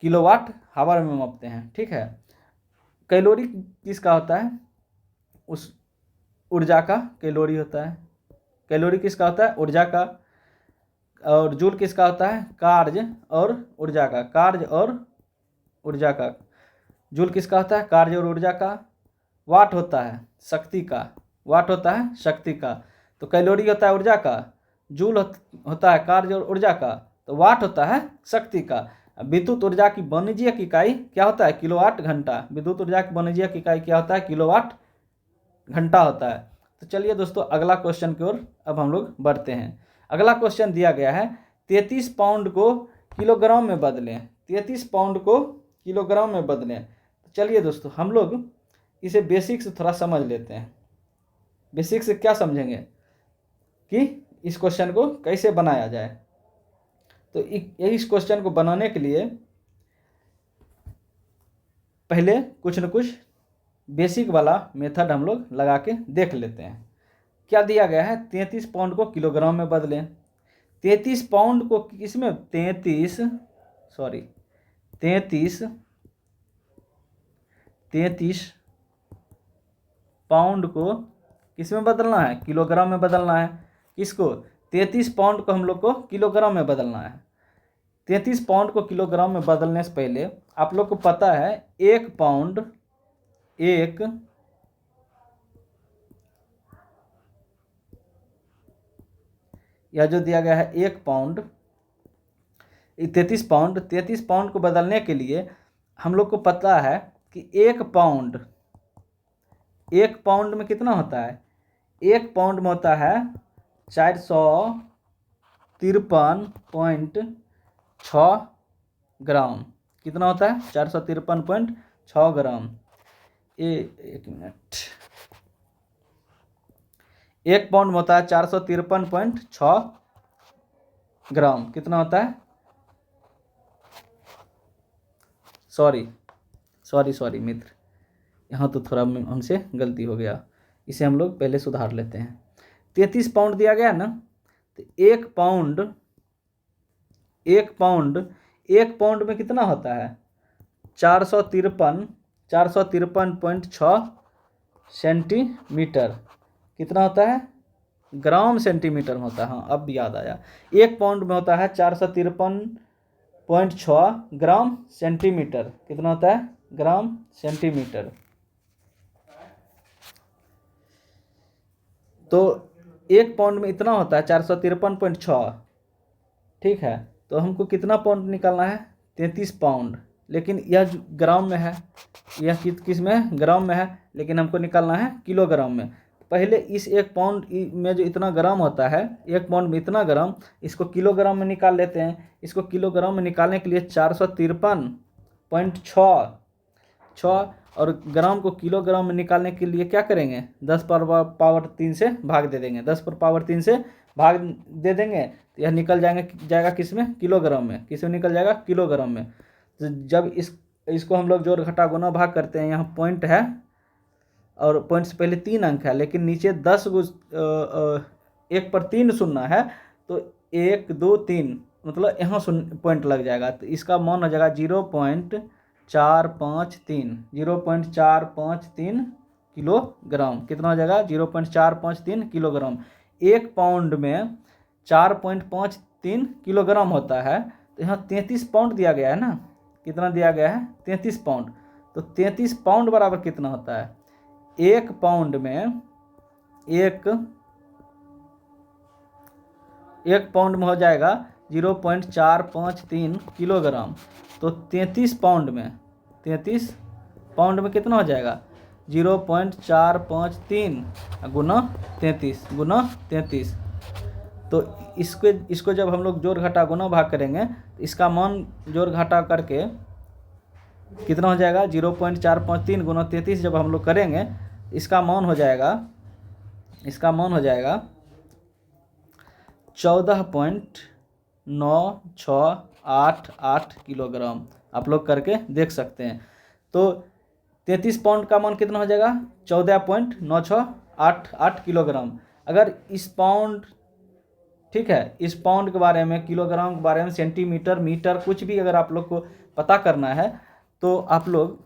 किलोवाट हावर में मापते हैं, ठीक है। कैलोरी किसका होता है? उस ऊर्जा का कैलोरी होता है। कैलोरी किसका होता है? ऊर्जा का। और जूल किसका होता है? कार्य और ऊर्जा का। कार्य और ऊर्जा का। जूल किसका होता है? कार्य और ऊर्जा का। वाट होता है शक्ति का। वाट होता है शक्ति का। तो कैलोरी होता है ऊर्जा का, जूल होता है कार्य और ऊर्जा का, तो वाट होता है शक्ति का। विद्युत ऊर्जा की वाणिज्यिक इकाई क्या होता है? किलोवाट घंटा। विद्युत ऊर्जा की वाणिज्यिक इकाई क्या होता है? किलोवाट घंटा होता है। तो चलिए दोस्तों अगला क्वेश्चन की ओर अब हम लोग बढ़ते हैं। अगला क्वेश्चन दिया गया है 33 पाउंड को किलोग्राम में बदलें। 33 पाउंड को किलोग्राम में बदलें। तो चलिए दोस्तों हम लोग इसे बेसिक से थोड़ा समझ लेते हैं। बेसिक से क्या समझेंगे कि इस क्वेश्चन को कैसे बनाया जाए। तो इस क्वेश्चन को बनाने के लिए पहले कुछ न कुछ बेसिक वाला मेथड हम लोग लगा के देख लेते हैं। क्या दिया गया है? 33 पाउंड को किलोग्राम में बदलें। 33 पाउंड को किसमें? 33 पाउंड को किस में बदलना है? किलोग्राम में बदलना है। किसको? 33 पाउंड को हम लोग को किलोग्राम में बदलना है। 33 पाउंड को किलोग्राम में बदलने से पहले आप लोग को पता है 1 पाउंड या जो दिया गया है 1 पाउंड 33 पाउंड को बदलने के लिए हम लोग को पता है कि 1 पाउंड में कितना होता है? 1 पाउंड में होता है 453.6 ग्राम। कितना होता है? 453.6 ग्राम। एक मिनट, 1 पाउंड में होता है 453.6 ग्राम। कितना होता है? सॉरी मित्र, यहाँ तो थोड़ा हमसे गलती हो गया, इसे हम लोग पहले सुधार लेते हैं। 33 पाउंड दिया गया ना, तो 1 पाउंड में कितना होता है? 453.6 सेंटीमीटर। कितना होता है? ग्राम सेंटीमीटर में होता है। हाँ अब याद आया, 1 पाउंड में होता है 453.6 ग्राम सेंटीमीटर। कितना होता है? Gram centimetre. तो 1 पाउंड में इतना होता है 453.6, ठीक है। तो हमको कितना पाउंड निकालना है? 33 पाउंड। लेकिन यह ग्राम में है, यह किस में? ग्राम में है, लेकिन हमको निकालना है किलोग्राम में। पहले इस 1 पाउंड में जो इतना ग्राम होता है, 1 पाउंड में इतना ग्राम, इसको किलोग्राम में निकाल लेते हैं। इसको किलोग्राम में निकालने के लिए 453.6 6 और ग्राम को किलोग्राम में निकालने के लिए क्या करेंगे, 10 पर पावर 3 से भाग दे देंगे। 10 पर पावर 3 से भाग दे देंगे तो यह निकल जाएगा किस में, किलोग्राम में। किस में निकल जाएगा, किलोग्राम में। तो जब इसको हम लोग जोड़ घटा गुना भाग करते हैं, यहाँ पॉइंट है और पॉइंट से पहले 3 अंक है, लेकिन नीचे 10 1 पर 3 शून्य है, तो 1 2 3 मतलब यहाँ पॉइंट लग जाएगा। तो इसका मान हो जाएगा 0.453 0.453 किलोग्राम। कितना हो जाएगा, 0.453 किलोग्राम। 1 पाउंड में 4.53 किलोग्राम होता है, तो यहाँ 33 पाउंड दिया गया है ना। कितना दिया गया है, 33 पाउंड। तो 33 पाउंड बराबर कितना होता है, 1 पाउंड में एक पाउंड में हो जाएगा 0.453 किलोग्राम। तो 33 पाउंड में कितना हो जाएगा, 0.453 गुना 33। तो इसको जब हम लोग जोड़ घटा गुना भाग करेंगे तो इसका मान जोड़ घटा करके कितना हो जाएगा, 0.453 गुना 33 जब हम लोग करेंगे इसका मान हो जाएगा 14.9688 किलोग्राम। आप लोग करके देख सकते हैं। तो 33 पाउंड का मान कितना हो जाएगा, 14.9688 किलोग्राम। अगर इस पाउंड, ठीक है, इस पाउंड के बारे में, किलोग्राम के बारे में, सेंटीमीटर, मीटर, कुछ भी अगर आप लोग को पता करना है तो आप लोग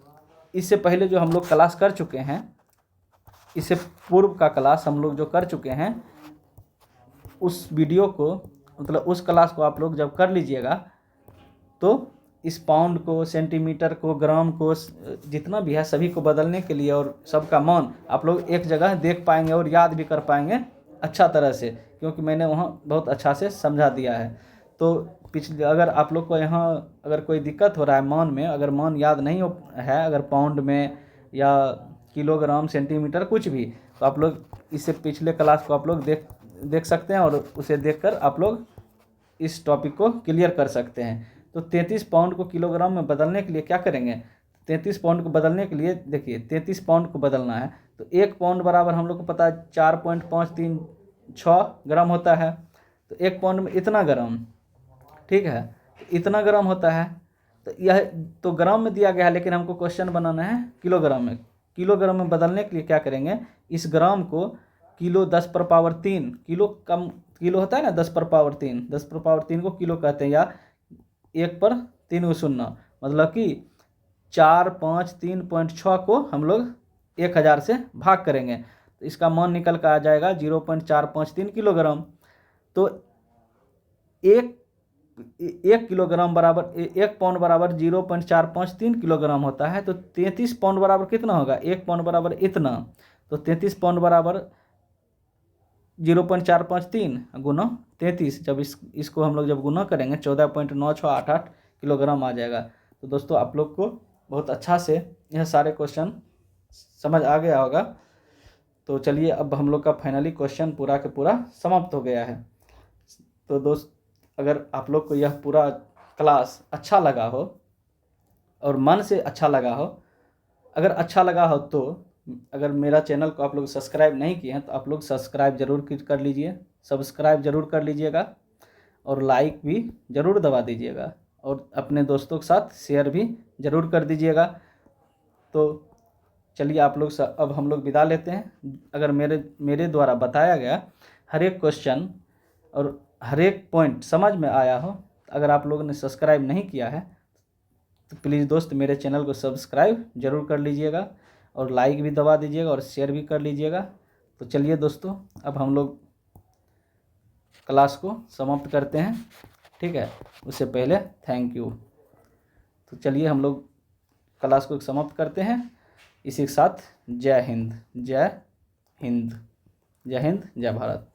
इससे पहले जो हम लोग क्लास कर चुके हैं, इससे पूर्व का क्लास हम लोग जो कर चुके हैं, उस वीडियो को मतलब उस क्लास को आप लोग जब कर लीजिएगा तो इस पाउंड को, सेंटीमीटर को, ग्राम को, जितना भी है सभी को बदलने के लिए और सबका मान आप लोग एक जगह देख पाएंगे और याद भी कर पाएंगे अच्छा तरह से, क्योंकि मैंने वहाँ बहुत अच्छा से समझा दिया है। तो पिछले अगर आप लोग को यहाँ अगर कोई दिक्कत हो रहा है मान में, अगर मान याद नहीं है, अगर पाउंड में या किलोग्राम, सेंटीमीटर कुछ भी, तो आप लोग इससे पिछले क्लास को आप लोग देख सकते हैं और उसे देखकर आप लोग इस टॉपिक को क्लियर कर सकते हैं। तो 33 पाउंड को किलोग्राम में बदलने के लिए क्या करेंगे, 33 पाउंड को बदलने के लिए देखिए 33 पाउंड को बदलना है तो 1 पाउंड बराबर हम लोग को पता है 4.536 ग्राम होता है। तो 1 पाउंड में इतना ग्राम, ठीक है, इतना ग्राम होता है। तो यह तो ग्राम में दिया गया है, लेकिन हमको क्वेश्चन बनाना है किलोग्राम में। किलोग्राम में बदलने के लिए क्या करेंगे, इस ग्राम को किलो 10 पर पावर 3, किलो होता है ना 10 पर पावर 3, 10 पर पावर 3 को किलो कहते हैं, या 1 पर 3 शून्य, मतलब कि 453.6 को हम लोग 1000 से भाग करेंगे तो इसका मान निकल कर आ जाएगा 0.453 किलोग्राम। तो एक किलोग्राम बराबर 1 पाउंड बराबर 0.453 किलोग्राम होता है। तो 33 पाउंड बराबर कितना होगा, 1 पाउंड बराबर इतना। तो 33 पाउंड बराबर 0.453 गुना 33, जब इसको हम लोग जब गुना करेंगे 14.9688 किलोग्राम आ जाएगा। तो दोस्तों आप लोग को बहुत अच्छा से यह सारे क्वेश्चन समझ आ गया होगा। तो चलिए अब हम लोग का फाइनली क्वेश्चन पूरा के पूरा समाप्त हो गया है। तो दोस्त अगर आप लोग को यह पूरा क्लास अच्छा लगा हो और मन से अच्छा लगा हो, अगर अच्छा लगा हो तो अगर मेरा चैनल को आप लोग सब्सक्राइब नहीं किए हैं तो आप लोग सब्सक्राइब जरूर कर लीजिए, सब्सक्राइब जरूर कर लीजिएगा और लाइक भी ज़रूर दबा दीजिएगा और अपने दोस्तों के साथ शेयर भी ज़रूर कर दीजिएगा। तो चलिए आप लोग अब हम लोग विदा लेते हैं। अगर मेरे द्वारा बताया गया हर एक क्वेश्चन और हर एक पॉइंट समझ में आया हो, अगर आप लोगों ने सब्सक्राइब नहीं किया है तो प्लीज़ दोस्त मेरे चैनल को सब्सक्राइब जरूर कर लीजिएगा और लाइक भी दबा दीजिएगा और शेयर भी कर लीजिएगा। तो चलिए दोस्तों अब हम लोग क्लास को समाप्त करते हैं, ठीक है। उससे पहले थैंक यू। तो चलिए हम लोग क्लास को समाप्त करते हैं इसी के साथ। जय हिंद, जय हिंद, जय हिंद, जय भारत।